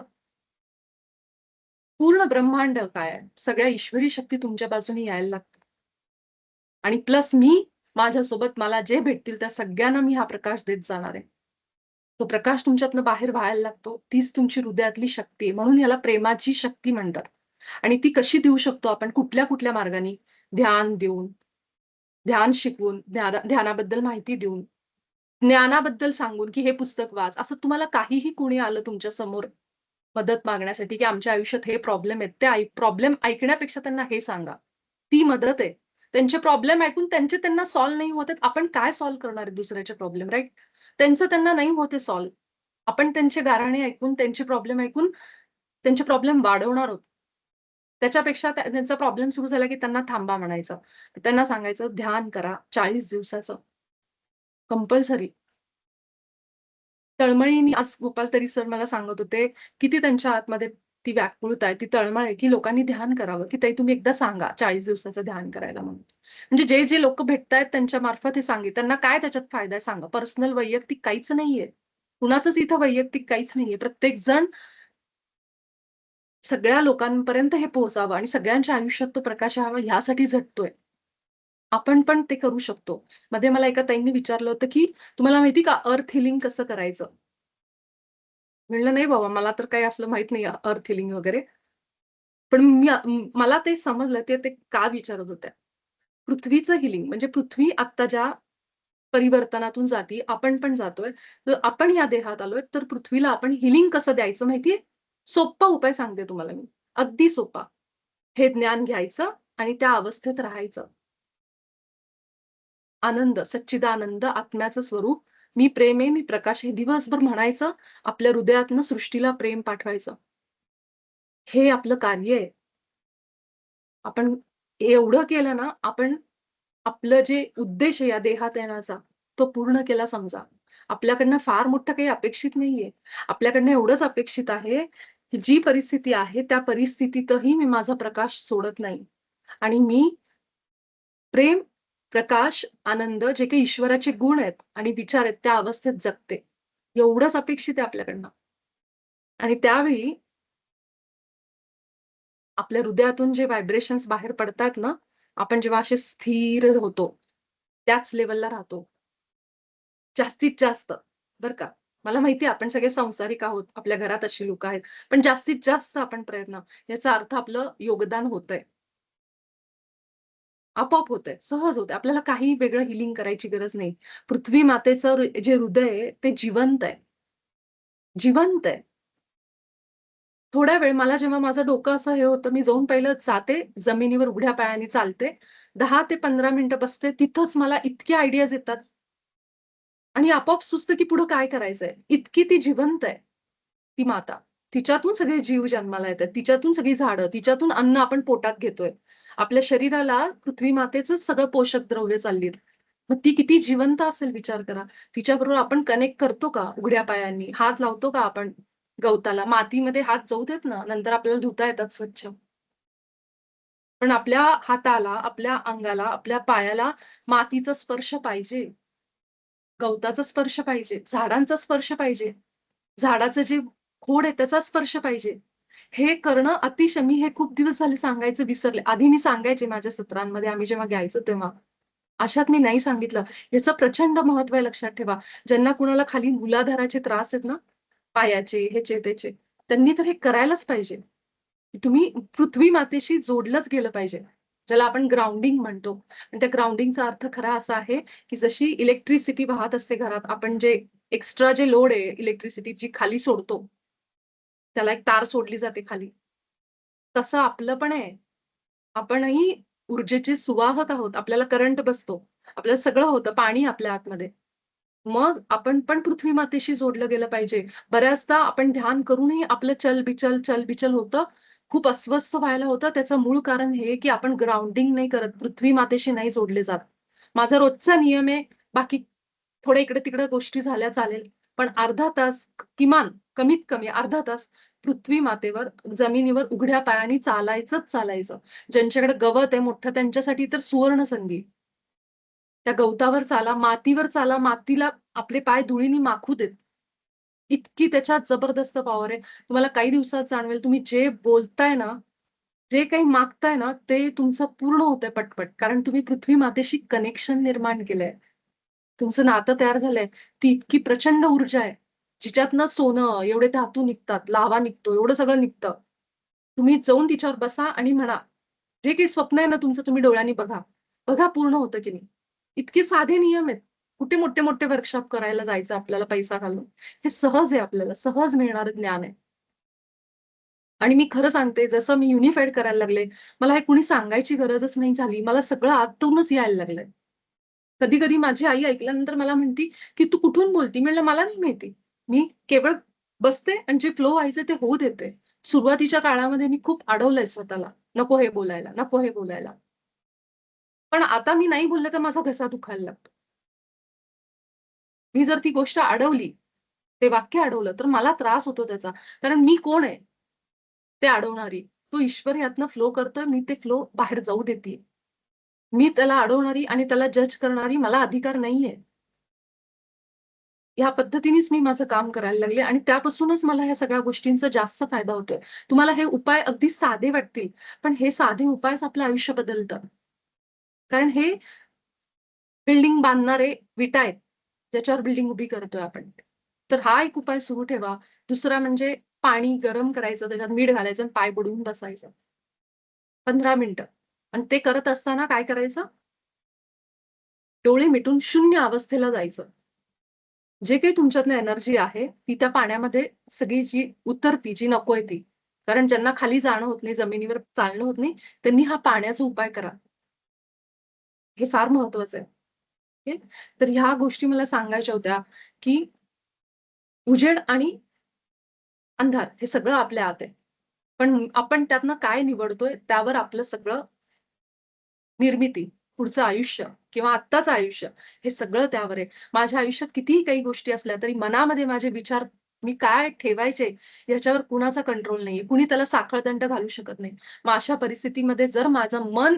पूर्ण ब्रह्मांड काय आहे, सगळ्या ईश्वरी शक्ती तुमच्या बाजूने यायला लागतात. आणि प्लस मी माझ्यासोबत मला जे भेटतील त्या सगळ्यांना मी हा प्रकाश देत जाणार आहे. तो प्रकाश तुमच्यातनं बाहेर व्हायला लागतो. तीच तुमची हृदयातली शक्ती आहे. म्हणून ह्याला प्रेमाची शक्ती म्हणतात. आणि ती कशी देऊ शकतो आपण कुठल्या-कुठल्या मार्गाने? ध्यान देऊन, ध्यान शिकवून, ध्यानाबद्दल माहिती देऊन, ज्ञानाबद्दल सांगून, की हे पुस्तक वाच. असं तुम्हाला काहीही कोणी आलं तुमच्या समोर मदत मागण्यासाठी, की आमच्या आयुष्यात हे प्रॉब्लेम आहेत. ते प्रॉब्लेम ऐकण्यापेक्षा त्यांना हे सांगा. ती मदत आहे. त्यांचे प्रॉब्लेम ऐकून त्यांचे त्यांना सॉल्व्ह नाही होत आहेत. आपण काय सॉल्व्ह करणार आहे दुसऱ्याचे प्रॉब्लेम, राइट? त्यांचं त्यांना नाही होत आहे सॉल्व्ह. आपण त्यांचे गाऱ्हाणे ऐकून, त्यांचे प्रॉब्लेम ऐकून, त्यांचे प्रॉब्लेम वाढवणार आहोत. त्याच्यापेक्षा त्यांचा प्रॉब्लेम सुरू झाला, की त्यांना थांबा म्हणायचं. त्यांना सांगायचं ध्यान करा 40 दिवसाचं कंपल्सरी. तळमळीने आज गोपाल तरी सर मला सांगत होते, किती त्यांच्या आतमध्ये ती व्याकुळता आहे, ती तळमळ आहे, की लोकांनी ध्यान करावं, की ताई तुम्ही एकदा सांगा 40 दिवसाचं ध्यान करायला म्हणून. म्हणजे जे लोकं भेटतायत त्यांच्या मार्फत हे त्यांना काय त्याच्यात फायदा आहे सांगा. पर्सनल वैयक्तिक काहीच नाहीये. कुणाचंच इथं वैयक्तिक काहीच नाहीये. प्रत्येक जण सगळ्या लोकांपर्यंत हे पोहोचावं आणि सगळ्यांच्या आयुष्यात तो प्रकाश यावा ह्यासाठी झटतोय. आपण पण ते करू शकतो. मध्ये मला एका ताईंनी विचारलं होतं, की "तुम्हाला माहिती का अर्थ हीलिंग कसं करायचं?" म्हणलं, "नाही बाबा, मला तर काही असलं माहीत नाही अर्थ हीलिंग वगैरे." पण मला ते समजलं ते का विचारत होत्या. पृथ्वीचं हीलिंग म्हणजे पृथ्वी आत्ता ज्या परिवर्तनातून जाती, आपण पण जातोय. तर आपण या देहात आलोय, तर पृथ्वीला आपण हीलिंग कसं द्यायचं माहितीये? सोप्पा उपाय सांगते तुम्हाला मी. अगदी सोपा. हे ज्ञान घ्यायचं आणि त्या अवस्थेत राहायचं. आनंद, सच्चिदानंद आत्म्याचं स्वरूप, मी प्रेम आहे, मी प्रकाश आहे. दिवसभर म्हणायचं, आपल्या हृदयातनं सृष्टीला प्रेम पाठवायचं. हे आपलं कार्य आहे. आपण एवढं केलं ना, आपण आपलं जे उद्देश आहे या देहात येण्याचा, तो पूर्ण केला समजा. आपल्याकडनं फार मोठं काही अपेक्षित नाहीये. आपल्याकडनं एवढंच अपेक्षित आहे, की जी परिस्थिती आहे त्या परिस्थितीतही मी माझा प्रकाश सोडत नाही आणि मी प्रेम, प्रकाश, आनंद जे काही ईश्वराचे गुण आहेत आणि विचार आहेत त्या अवस्थेत जगते. एवढंच अपेक्षित आहे आपल्याकडनं आणि त्यावेळी आपल्या हृदयातून जे व्हायब्रेशन्स बाहेर पडतात ना, आपण जेव्हा असे स्थिर होतो, त्याच लेव्हलला राहतो. जास्तीत जास्त, बरं का. मला माहिती आहे आपण सगळे संसारिक आहोत, आपल्या घरात अशी लोकं आहेत. पण जास्तीत जास्त आपण प्रयत्न याचा अर्थ आपलं योगदान होतंय. आपोआप होतंय, सहज होतंय. आपल्याला काही वेगळं हीलिंग करायची गरज नाही. पृथ्वी मातेचं जे हृदय आहे, ते जिवंत आहे. जिवंत आहे. थोड्या वेळ मला जेव्हा माझं डोकं असं हे होतं, मी जाऊन पहिलं जाते, जमिनीवर उघड्या पायाने चालते. 10 ते 15 मिनिटं बसते. तिथंच मला इतके आयडियाज येतात आणि आपोआप सुचतं, की पुढं काय करायचंय. इतकी ती जिवंत आहे, ती माता. तिच्यातून सगळे जीव जन्माला येतात. तिच्यातून सगळी झाडं, तिच्यातून अन्न आपण पोटात घेतोय. आपल्या शरीराला पृथ्वी मातेचंच सगळं पोषक द्रव्य चाललीत. मग ती किती जिवंत असेल विचार करा. तिच्याबरोबर आपण कनेक्ट करतो का उघड्या पायांनी? हात लावतो का आपण गवताला? मातीमध्ये हात जाऊ देत ना, नंतर आपल्याला धुता येतात स्वच्छ. पण आपल्या हाताला, आपल्या अंगाला, आपल्या पायाला मातीचा स्पर्श पाहिजे, गवताचा स्पर्श पाहिजे, झाडांचा स्पर्श पाहिजे. झाडाचं जे खोड आहे त्याचा स्पर्श पाहिजे. हे करणं अतिशय मी हे खूप दिवस झाले सांगायचं विसरले. आधी मी सांगायचे माझ्या सत्रांमध्ये आम्ही जेव्हा घ्यायचो तेव्हा. अशात मी नाही सांगितलं. याचं प्रचंड महत्त्व आहे लक्षात ठेवा. ज्यांना कुणाला खाली मूलाधाराचे त्रास आहेत ना, पायाचे, ह्याचे, त्याचे, त्यांनी तर हे करायलाच पाहिजे. तुम्ही पृथ्वी मातेशी जोडलंच गेलं पाहिजे. ज्याला आपण ग्राउंडिंग म्हणतो. आणि त्या ग्राउंडिंगचा अर्थ खरा असा आहे, की जशी इलेक्ट्रिसिटी वाहत असते घरात, आपण जे एक्स्ट्रा जे लोड आहे इलेक्ट्रिसिटी जी खाली सोडतो, त्याला एक तार सोडली जाते खाली. तसं आपलं पण आहे. आपणही ऊर्जेचे सुवाहक आहोत. आपल्याला करंट बसतो. आपल्याला सगळं होतं. पाणी आपल्या आतमध्ये. मग आपण पण पृथ्वी मातेशी जोडलं गेलं पाहिजे. बऱ्याचदा आपण ध्यान करूनही आपलं चलबिचल, चलबिचल होतं. खूप अस्वस्थ व्हायला होतं. त्याचं मूळ कारण हे, की आपण ग्राउंडिंग नाही करत. पृथ्वी मातेशी नाही जोडले जात. माझा रोजचा नियम आहे. बाकी थोड्या इकडे-तिकडे गोष्टी झाल्या चालेल. पण अर्धा तास किमान, कमीत कमी अर्धा तास पृथ्वी मातेवर, जमिनीवर उघड्या पायानी चालायचंच चालायचं. ज्यांच्याकडे गवत आहे मोठं त्यांच्यासाठी तर सुवर्ण संधी. त्या गवतावर चाला, मातीवर चाला, मातीला आपले पाय धुळीने माखू देत. इतकी त्याच्यात जबरदस्त पॉवर आहे. तुम्हाला काही दिवसात जाणवेल तुम्ही जे बोलताय ना, जे काही मागताय ना, ते तुमचं पूर्ण होतंय पटपट. कारण तुम्ही पृथ्वी मातेशी कनेक्शन निर्माण केलंय. तुमचं नातं तयार झालंय. ती इतकी प्रचंड ऊर्जा आहे. जिच्यातनं सोनं, एवढे धातू निघतात, लाव्हा निघतो, एवढं सगळं निघतं. तुम्ही जाऊन तिच्यावर बसा आणि म्हणा, जे काही स्वप्न आहे ना तुमचं तुम्ही डोळ्यांनी बघा. बघा पूर्ण होतं की नाही. इतके साधे नियम आहेत. कुठे मोठे-मोठे वर्कशॉप करायला जायचं आपल्याला पैसा घालून. हे सहज आहे आपल्याला, सहज मिळणारं ज्ञान आहे. आणि मी खरं सांगते जसं मी युनिफाईड करायला लागले, मला हे कुणी सांगायची गरजच नाही झाली. मला सगळं आतूनच यायला लागलंय. कधी-कधी माझी आई ऐकल्यानंतर मला म्हणती, की "तू कुठून बोलती?" म्हणलं, "मला नाही माहिती. मी केवळ बसते आणि जे फ्लो व्हायचं ते होऊ देते." सुरुवातीच्या काळामध्ये मी खूप अडवलंय स्वतःला. नको हे बोलायला, नको हे बोलायला. पण आता मी नाही बोलले तर माझा घसा दुखायला लागतो. मी जर ती गोष्ट अडवली, ते वाक्य अडवलं, तर मला त्रास होतो त्याचा. कारण मी कोण आहे? ते अडवणारी. तो ईश्वर यातनं फ्लो करतोय, मी ते फ्लो बाहेर जाऊ देतीये. मी त्याला अडवणारी आणि त्याला जज करणारी मला अधिकार नाहीये. ह्या पद्धतीनेच मी माझं काम करायला लागले आणि त्यापासूनच मला ह्या सगळ्या गोष्टींचा जास्त फायदा होतोय. तुम्हाला हे उपाय अगदी साधे वाटतील, पण हे साधे उपायच आपलं आयुष्य बदलतात. कारण हे बिल्डिंग बांधणारे विटा आहेत, ज्याच्यावर बिल्डिंग उभी करतोय आपण. तर हा एक उपाय सुरू ठेवा. दुसरा म्हणजे पाणी गरम करायचं, त्याच्यात मीठ घालायचं आणि पाय बुडवून बसायचं. 15 मिनिटं आणि ते करत असताना काय करायचं? डोळे मिटून शून्य अवस्थेला जायचं. जे काही तुमच्यातनं एनर्जी आहे, ती त्या पाण्यामध्ये सगळी जी उतरती, जी नकोय ती. कारण ज्यांना खाली जाणं होत नाही, जमिनीवर चालणं होत नाही, त्यांनी हा पाण्याचा उपाय करा. हे फार महत्वाचं आहे. ओके. तर ह्या गोष्टी मला सांगायच्या होत्या, की उजेड आणि अंधार हे सगळं आपल्या आत आहे. पण आपण त्यातनं काय निवडतोय त्यावर आपलं सगळं निर्मिती. पुढचं आयुष्य किंवा आत्ताचं आयुष्य हे सगळं त्यावर आहे. माझ्या आयुष्यात कितीही काही गोष्टी असल्या तरी मनामध्ये माझे विचार मी काय ठेवायचे याच्यावर कुणाचा कंट्रोल नाहीये. कुणी त्याला साखळदंड घालू शकत नाही. मग अशा परिस्थितीमध्ये जर माझं मन,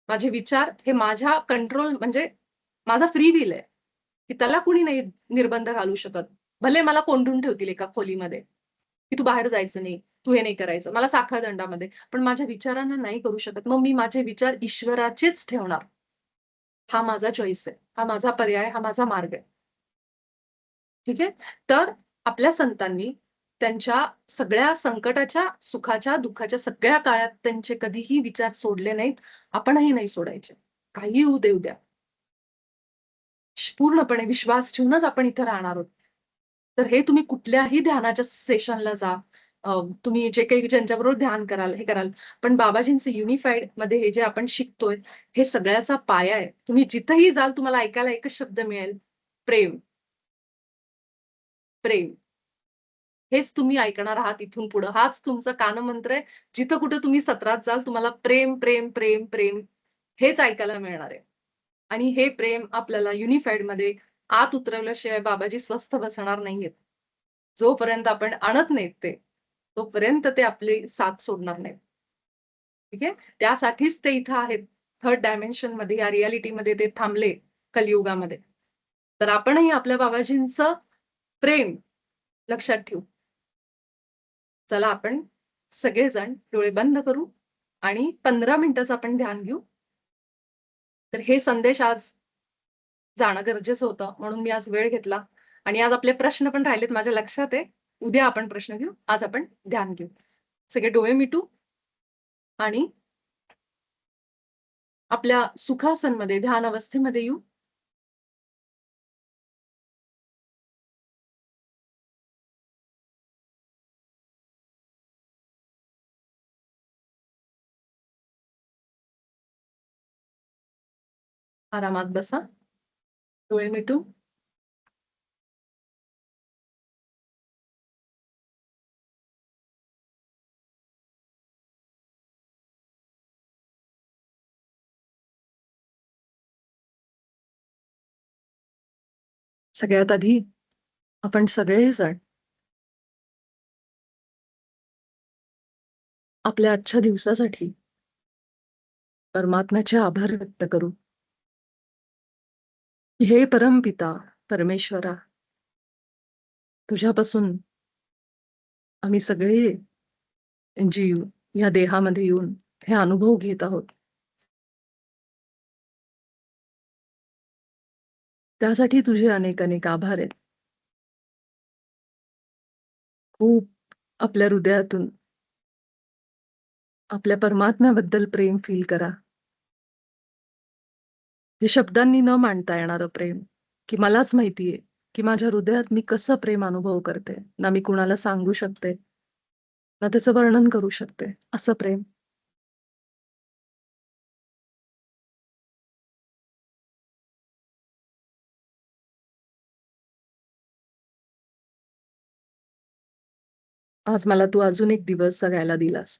माझे विचार हे माझ्या कंट्रोल म्हणजे माझा फ्री विल आहे, की त्याला कुणी नाही निर्बंध घालू शकत. भले मला कोंडून ठेवतील एका खोलीमध्ये, की तू बाहेर जायचं नाही, तू हे नाही करायचं. मला साखळदंडामध्ये, पण माझ्या विचारांना नाही करू शकत. मग मी माझे विचार ईश्वराचेच ठेवणार. हा माझा चॉईस आहे. हा माझा पर्याय, हा माझा मार्ग आहे. ठीक आहे. तर आपल्या संतांनी त्यांच्या सगळ्या संकटाच्या, सुखाच्या, दुःखाच्या सगळ्या काळात त्यांचे कधीही विचार सोडले नाहीत. आपणही नाही सोडायचे. काहीही होऊ देऊ द्या. पूर्णपणे विश्वास ठेवूनच आपण इथे राहणार आहोत. तर हे तुम्ही कुठल्याही ध्यानाच्या सेशनला जा. तुम्ही जे काही ज्यांच्याबरोबर ध्यान कराल, हे कराल. पण बाबाजींचं युनिफाईडमध्ये हे जे आपण शिकतोय, हे सगळ्याचा पाया आहे. तुम्ही जिथेही जाल तुम्हाला ऐकायला एकच शब्द मिळेल, प्रेम, प्रेम. हेच तुम्ही ऐकणार आहात इथून पुढं. हाच तुमचा कानमंत्र आहे. जिथं कुठे तुम्ही सत्रात जाल तुम्हाला प्रेम, प्रेम, प्रेम, प्रेम हेच ऐकायला मिळणार आहे. आणि हे प्रेम आपल्याला युनिफाईडमध्ये आत उतरवल्याशिवाय बाबाजी स्वस्थ बसणार नाहीयेत. जोपर्यंत आपण आणत नाहीत ते, तोपर्यंत ते आपली साथ सोडणार नाहीत. ठीक आहे. त्यासाठीच ते इथं आहेत. थर्ड डायमेन्शनमध्ये या रिअॅलिटीमध्ये ते थांबले कलियुगामध्ये. तर आपणही आपल्या बाबाजींचं प्रेम लक्षात ठेवू. चला आपण सगळेजण डोळे बंद करू आणि 15 मिनिटाचं आपण ध्यान घेऊ. तर हे संदेश आज जाणं गरजेचं होतं म्हणून मी आज वेळ घेतला आणि आज आपले प्रश्न पण राहिलेत माझ्या लक्षात आहे. उद्या आपण प्रश्न घेऊ. आज आपण ध्यान घेऊ. सगळे डोळे मिटू आणि आपल्या सुखासनमध्ये, ध्यान अवस्थेमध्ये येऊ. आरामात बसा. डोळे मिटू. सगळ्यात आधी आपण सगळेजण आपल्या आजच्या दिवसासाठी परमात्म्याचे आभार व्यक्त करू. हे परमपिता, परमेश्वरा, तुझ्यापासून आम्ही सगळे जीव या देहामध्ये येऊन हे अनुभव घेत आहोत. त्यासाठी तुझे अनेक अनेक आभार आहेत. खूप आपल्या हृदयातून आपल्या परमात्म्याबद्दल प्रेम फील करा. जे शब्दांनी न मांडता येणारं प्रेम, की मलाच माहितीये, की माझ्या हृदयात मी कसं प्रेम अनुभव करते. ना मी कुणाला सांगू शकते, ना त्याचं वर्णन करू शकते. असं प्रेम. आज मला तू अजून एक दिवस जगायला दिलास.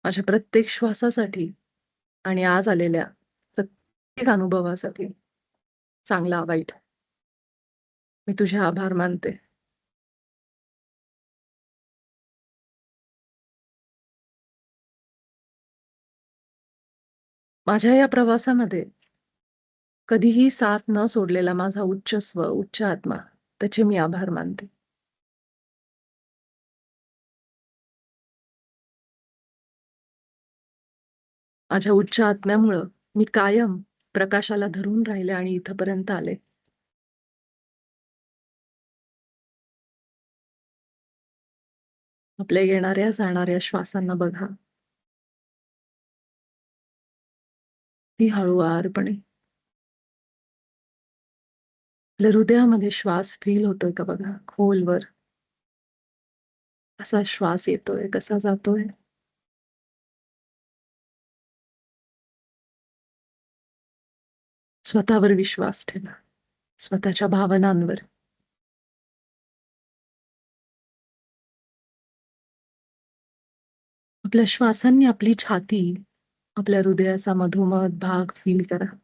माझ्या प्रत्येक श्वासासाठी आणि आज आलेल्या प्रत्येक अनुभवासाठी, चांगला वाईट, मी तुझे आभार मानते. माझ्या या प्रवासामध्ये कधीही साथ न सोडलेला माझा उच्च स्व, उच्च आत्मा, त्याचे मी आभार मानते. माझ्या उच्च आत्म्यामुळं मी कायम प्रकाशाला धरून राहिले आणि इथपर्यंत आले. आपल्या येणाऱ्या जाणाऱ्या श्वासांना बघा. ती हळुवारपणे आपल्या हृदयामध्ये श्वास फील होतोय का बघा, खोलवर. कसा श्वास येतोय, कसा जातोय. स्वतःवर विश्वास ठेवा. स्वतःच्या भावनांवर. आपल्या श्वासांनी आपली छाती आपल्या हृदयाचा मधोमध भाग फील करा.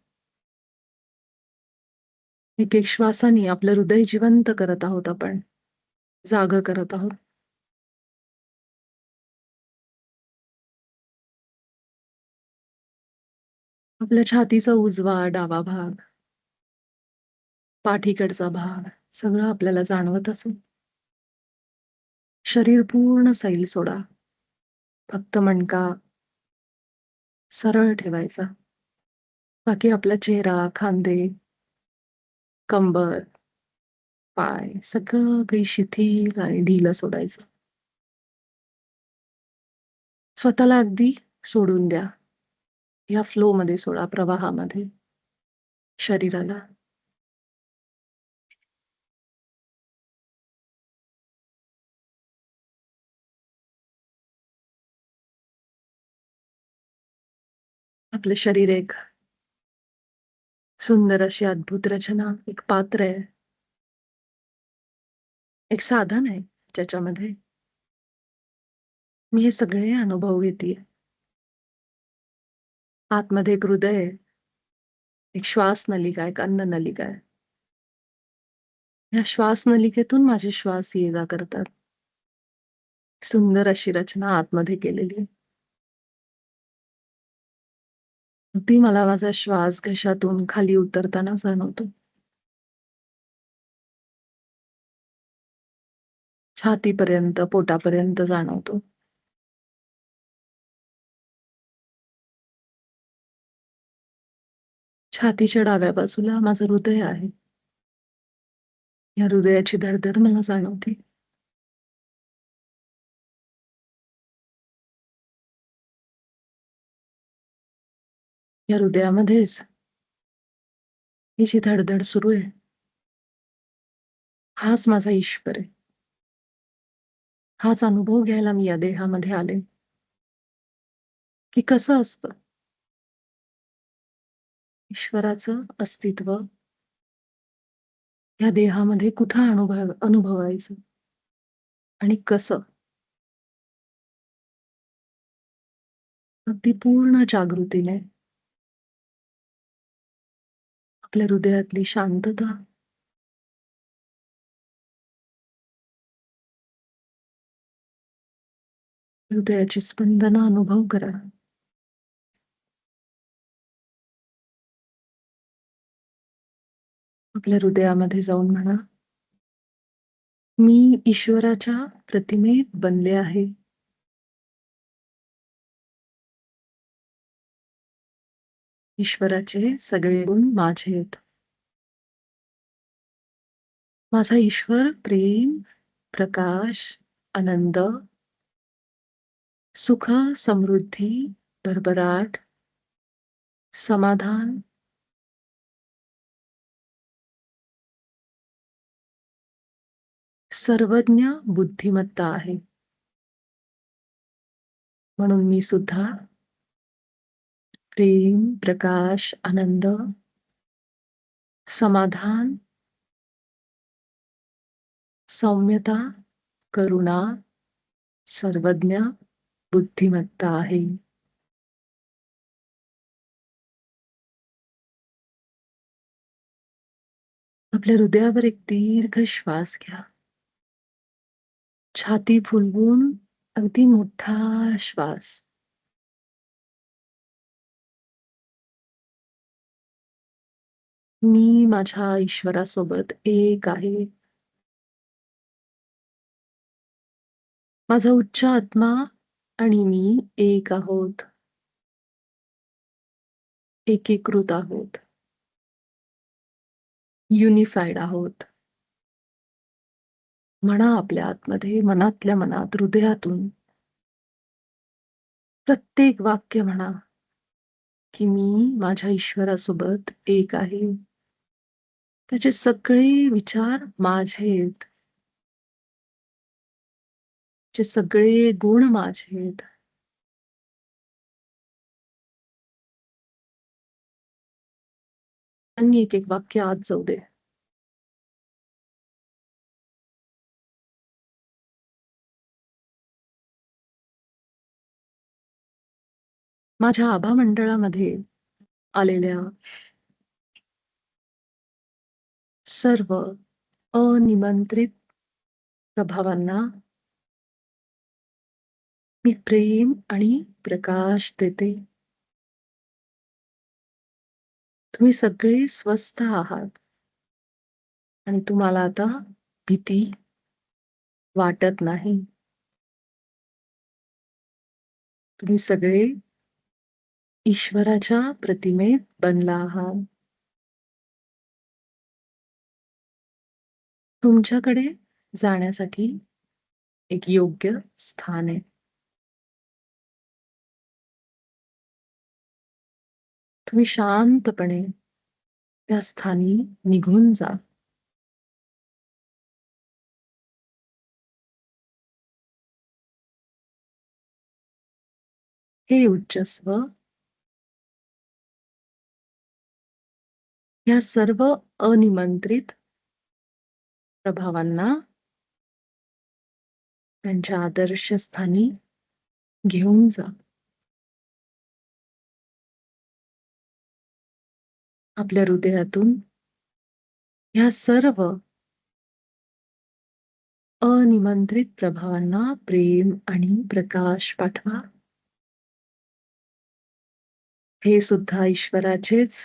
एक एक श्वासाने आपलं हृदय जिवंत करत आहोत आपण, जागं करत आहोत. आपल्या छातीचा उजवा, डावा भाग, पाठीकडचा भाग सगळं आपल्याला जाणवत असेल. शरीर पूर्ण सैल सोडा. फक्त मणका सरळ ठेवायचा. बाकी आपला चेहरा, खांदे, कंबर, पाय सगळं काही शिथिल आणि ढिलं सोडायचं. स्वतःला अगदी सोडून द्या. या फ्लोमध्ये सोडा, प्रवाहामध्ये, शरीराला. आपलं शरीर एक सुंदर अशी अद्भुत रचना, एक पात्र आहे, एक साधन आहे, ज्याच्यामध्ये मी हे सगळे अनुभव घेतेय. आतमध्ये एक हृदय आहे, एक श्वास नलिका, एक अन्न नलिका आहे. या श्वास नलिकेतून माझे श्वास ये-जा करतात. सुंदर अशी रचना आतमध्ये केलेली आहे. अगदी मला माझा श्वास घशातून खाली उतरताना जाणवतो. छातीपर्यंत, पोटापर्यंत जाणवतो. छातीच्या डाव्या बाजूला माझं हृदय आहे. या हृदयाची धडधड मला जाणवते. या हृदयामध्येच ही जी धडधड सुरू आहे, हाच माझा ईश्वर आहे. हाच अनुभव घ्यायला मी या देहामध्ये आले, की कसं असतं ईश्वराचं अस्तित्व या देहामध्ये कुठं अनुभवायचं आणि कसं अगदी पूर्ण जागृतीने आपल्या हृदयातली शांतता, हृदयाची स्पंदनं अनुभव करा. आपल्या हृदयामध्ये जाऊन म्हणा, मी ईश्वराच्या प्रतिमेत बनले आहे. ईश्वराचे सगळे गुण माझेत. माझा ईश्वर प्रेम, प्रकाश, आनंद, सुख, समृद्धी, भरभराट, समाधान, सर्वज्ञ बुद्धिमत्ता आहे. म्हणून मी सुद्धा प्रेम, प्रकाश, आनंद, समाधान, सौम्यता, करुणा, सर्वज्ञ बुद्धिमत्ता आहे. आपल्या हृदयावर एक दीर्घ श्वास घ्या. छाती फुलवून अगदी मोठा श्वास. मी माझ्या ईश्वरासोबत एक आहे. माझा उच्च आत्मा आणि मी एक आहोत. एकीकृत आहोत. युनिफाईड आहोत. म्हणा आपल्या आतमध्ये, मनातल्या मनात, हृदयातून प्रत्येक वाक्य म्हणा, की मी माझ्या ईश्वरासोबत एक आहे. त्याचे सगळे विचार माझेत. त्याचे सगळे गुण माझेत. आणि एक एक वाक्य आत जाऊ दे. माझ्या आभा मंडळामध्ये आलेल्या सर्व अनिमंत्रित प्रभावांना मी प्रेम आणि प्रकाश देते. तुम्ही सगळे स्वस्थ आहात आणि तुम्हाला आता भीती वाटत नाही. तुम्ही सगळे ईश्वराच्या प्रतिमेत बनला आहात. तुमच्याकडे जाण्यासाठी एक योग्य स्थान आहे. तुम्ही शांतपणे त्या स्थानी निघून जा. हे उच्चस्व या सर्व अनिमंत्रित प्रभावांना त्यांच्या आदर्श स्थानी घेऊन जा. आपल्या हृदयातून ह्या सर्व अनिमंत्रित प्रभावांना प्रेम आणि प्रकाश पाठवा. हे सुद्धा ईश्वराचेच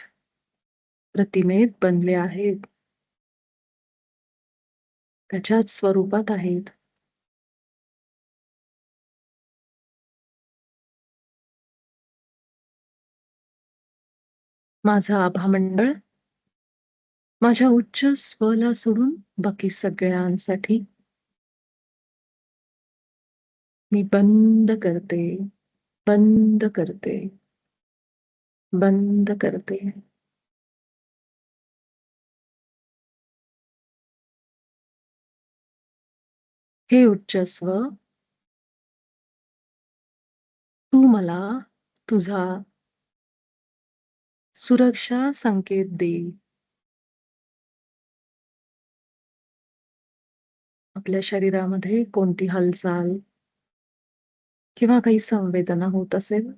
प्रतिमेत बनले आहेत. त्याच्याच स्वरूपात आहेत. माझं आभामंडळ माझ्या उच्च स्वला सोडून बाकी सगळ्यांसाठी मी बंद करते, बंद करते, बंद करते. हे उच्च स्व, तू मला तुझा सुरक्षा संकेत दे. आपल्या शरीरामध्ये कोणती हालचाल किंवा काही संवेदना होत असेल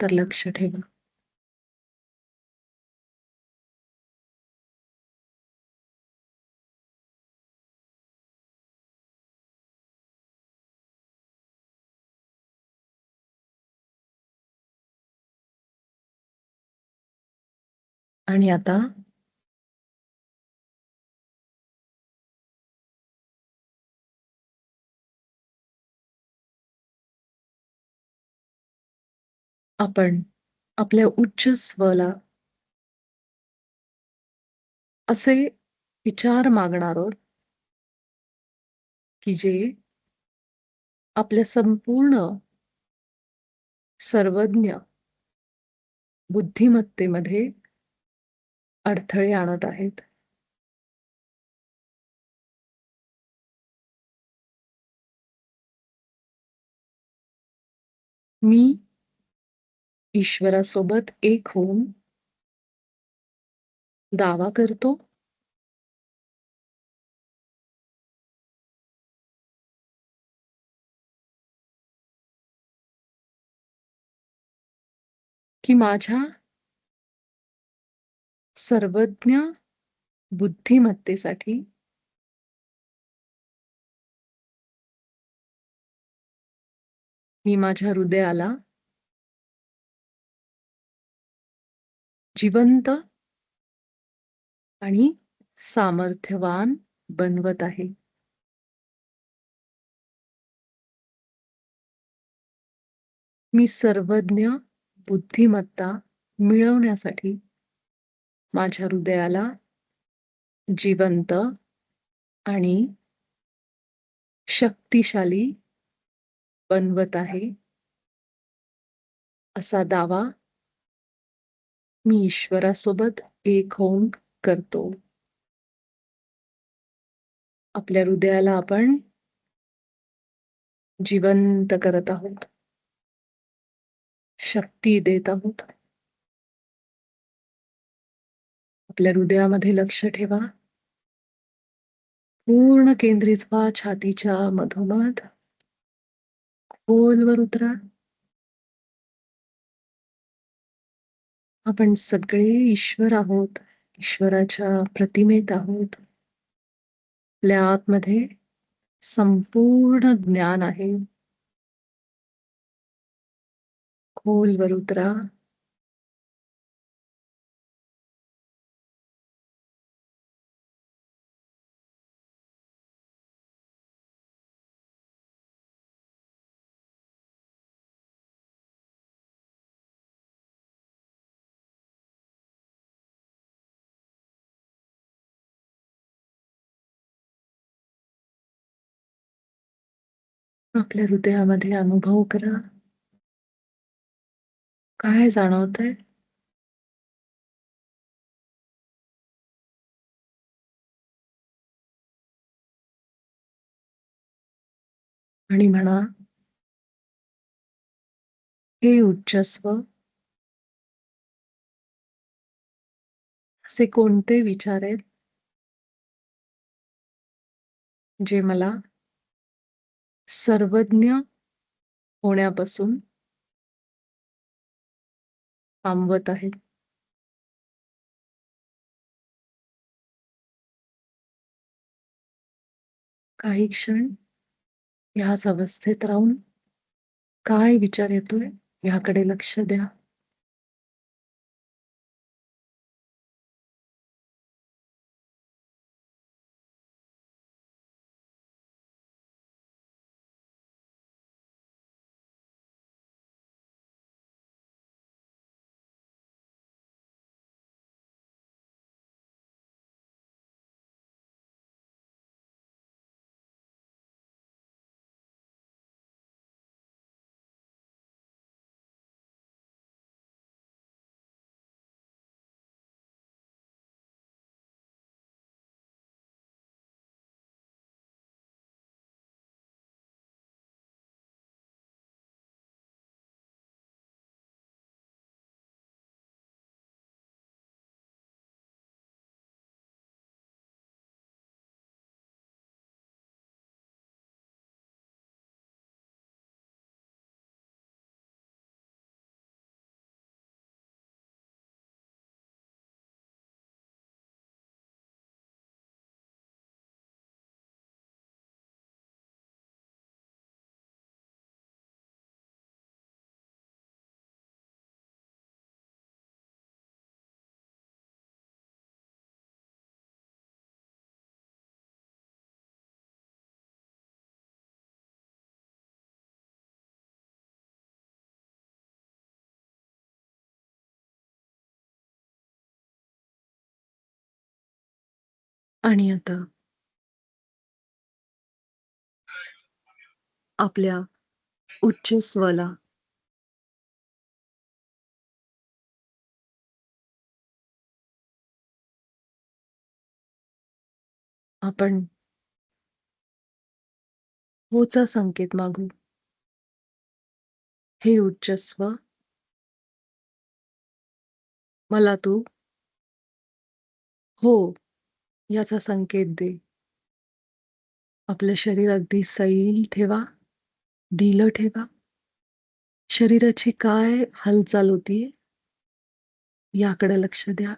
तर लक्ष ठेवा. आणि आता आपण आपल्या उच्च स्वला असे विचार मागणार आहोत की जे आपल्या संपूर्ण सर्वज्ञ बुद्धिमत्तेमध्ये अडथळे आणत आहेत. मी ईश्वरासोबत एक होऊन दावा करतो की माझ्या सर्वज्ञ बुद्धिमत्तेसाठी मी माझ्या हृदयाला जिवंत आणि सामर्थ्यवान बनवत आहे. मी सर्वज्ञ बुद्धिमत्ता मिळवण्यासाठी माझ्या हृदयाला जिवंत आणि शक्तिशाली बनवत आहे. असा दावा मी ईश्वरासोबत एक होऊन करतो. आपल्या हृदयाला आपण जिवंत करत आहोत. शक्ती देत आहोत. आपल्या हृदयामध्ये लक्ष ठेवा. पूर्ण केंद्रित व्हा छातीच्या मधोमध. खोलवर उतरा. आपण सगळे ईश्वर आहोत. ईश्वराच्या प्रतिमेत आहोत. आपल्या आतमध्ये संपूर्ण ज्ञान आहे. खोलवर उतरा. आपल्या हृदयामध्ये अनुभव करा. काय जाणवतंय? आणि म्हणा, हे उच्चस्व, असे कोणते विचार आहेत जे मला सर्वज्ञ होण्यापासून थांबवत आहेत? काही क्षण ह्याच अवस्थेत राहून काय विचार येतोय ह्याकडे लक्ष द्या. आणि आता आपल्या उच्च स्वला आपण होचा संकेत मागू. हे उच्च स्व, मला तू हो याचा संकेत दे. आपलं शरीर अगदी सैल ठेवा, ढिलं ठेवा. शरीराची काय हालचाल होतीये याकडे लक्ष द्या.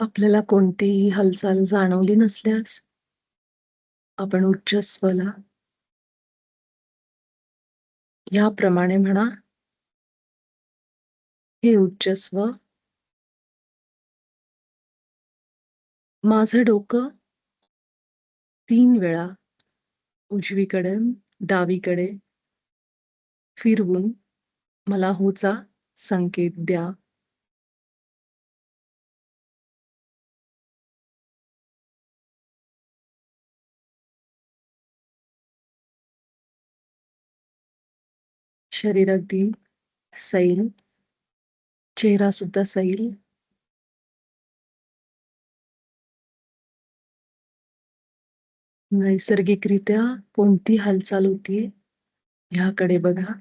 आपल्याला कोणतीही हालचाल जाणवली नसल्यास आपण उच्च स्वला याप्रमाणे म्हणा. हे उच्च स्व, माझं डोकं 3 वेळा उजवीकडे डावीकडे फिरवून मला होचा संकेत द्या. शरीर अगदी सैल, चेहरा सुद्धा सैल. नैसर्गिकरित्या कोणती हालचाल होतीये ह्याकडे बघा.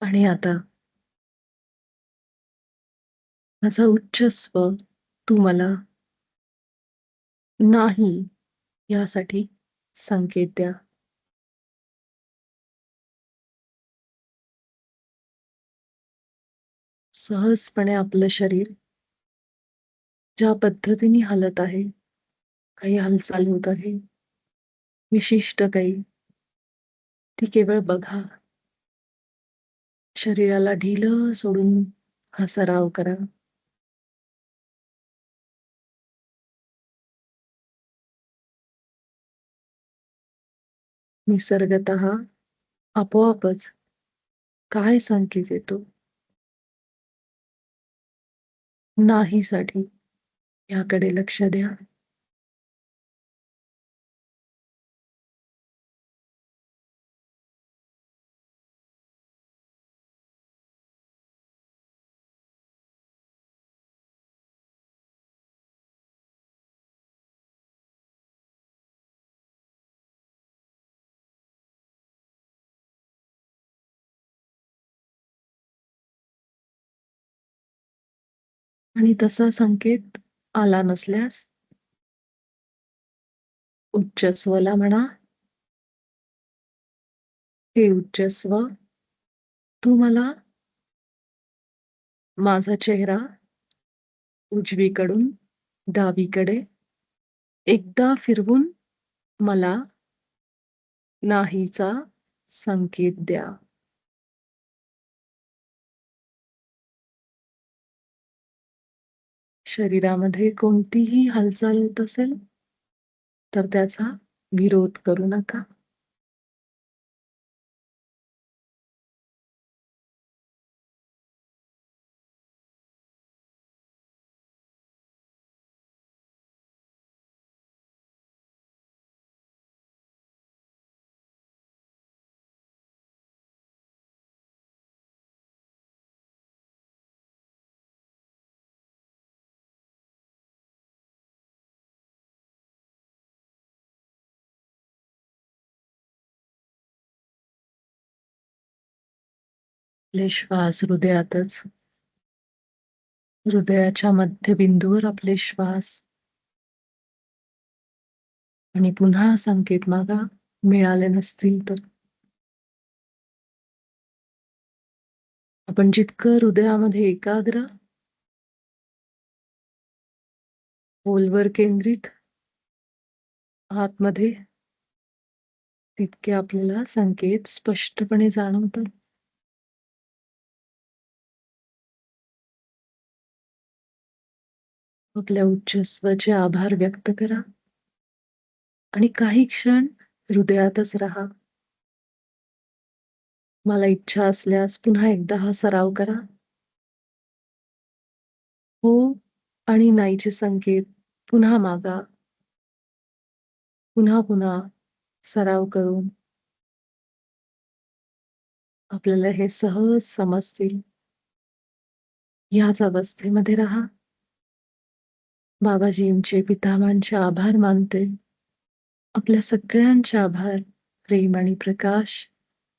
आणि आता माझा उच्च स्वर तू मला नाही यासाठी संकेत द्या. सहजपणे आपलं शरीर ज्या पद्धतीने हलत आहे, काही हालचाल होत आहे, विशिष्ट काही, ती केवळ बघा. शरीराला ढिलं सोडून हा सराव करा. निसर्गतः आपोआपच काय संकेत येतो नाहीसाठी याकडे लक्ष द्या. आणि तसा संकेत आला नसल्यास उच्च स्वला म्हणा, हे उच्च स्व तू मला माझा चेहरा उजवीकडून डावीकडे एकदा फिरवून मला नाहीचा संकेत द्या. शरीरामध्ये कोणतीही हालचाल होत असेल तर त्याचा विरोध करू नका. आपले श्वास हृदयातच, हृदयाच्या मध्यबिंदूवर आपले श्वास आणि पुन्हा संकेत मागा मिळाले नसतील तर. आपण जितकं हृदयामध्ये एकाग्र, खोलवर केंद्रित आतमध्ये, तितके आपल्याला संकेत स्पष्टपणे जाणवतात. आपल्या उच्च स्वाचे आभार व्यक्त करा आणि काही क्षण हृदयातच राहा. मला इच्छा असल्यास पुन्हा एकदा हा सराव करा. हो आणि नाहीचे संकेत पुन्हा मागा. पुन्हा पुन्हा सराव करून आपल्याला हे सहज समजतील. याच अवस्थेमध्ये राहा. बाबाजींचे, पितामांचे आभार मानते. आपल्या सगळ्यांचे आभार, प्रेम आणि प्रकाश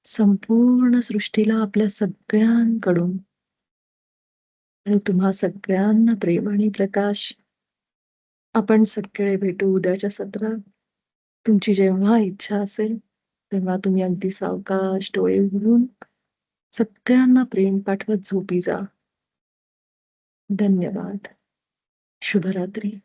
संपूर्ण सृष्टीला आपल्या सगळ्यांकडून आणि तुम्हा सगळ्यांना प्रेम आणि प्रकाश. आपण सगळे भेटू उद्याच्या सत्रात. तुमची जेव्हा इच्छा असेल, तेव्हा तुम्ही अगदी सावकाश डोळे उघडून सगळ्यांना प्रेम पाठवत झोपी जा. धन्यवाद. शुभरात्री.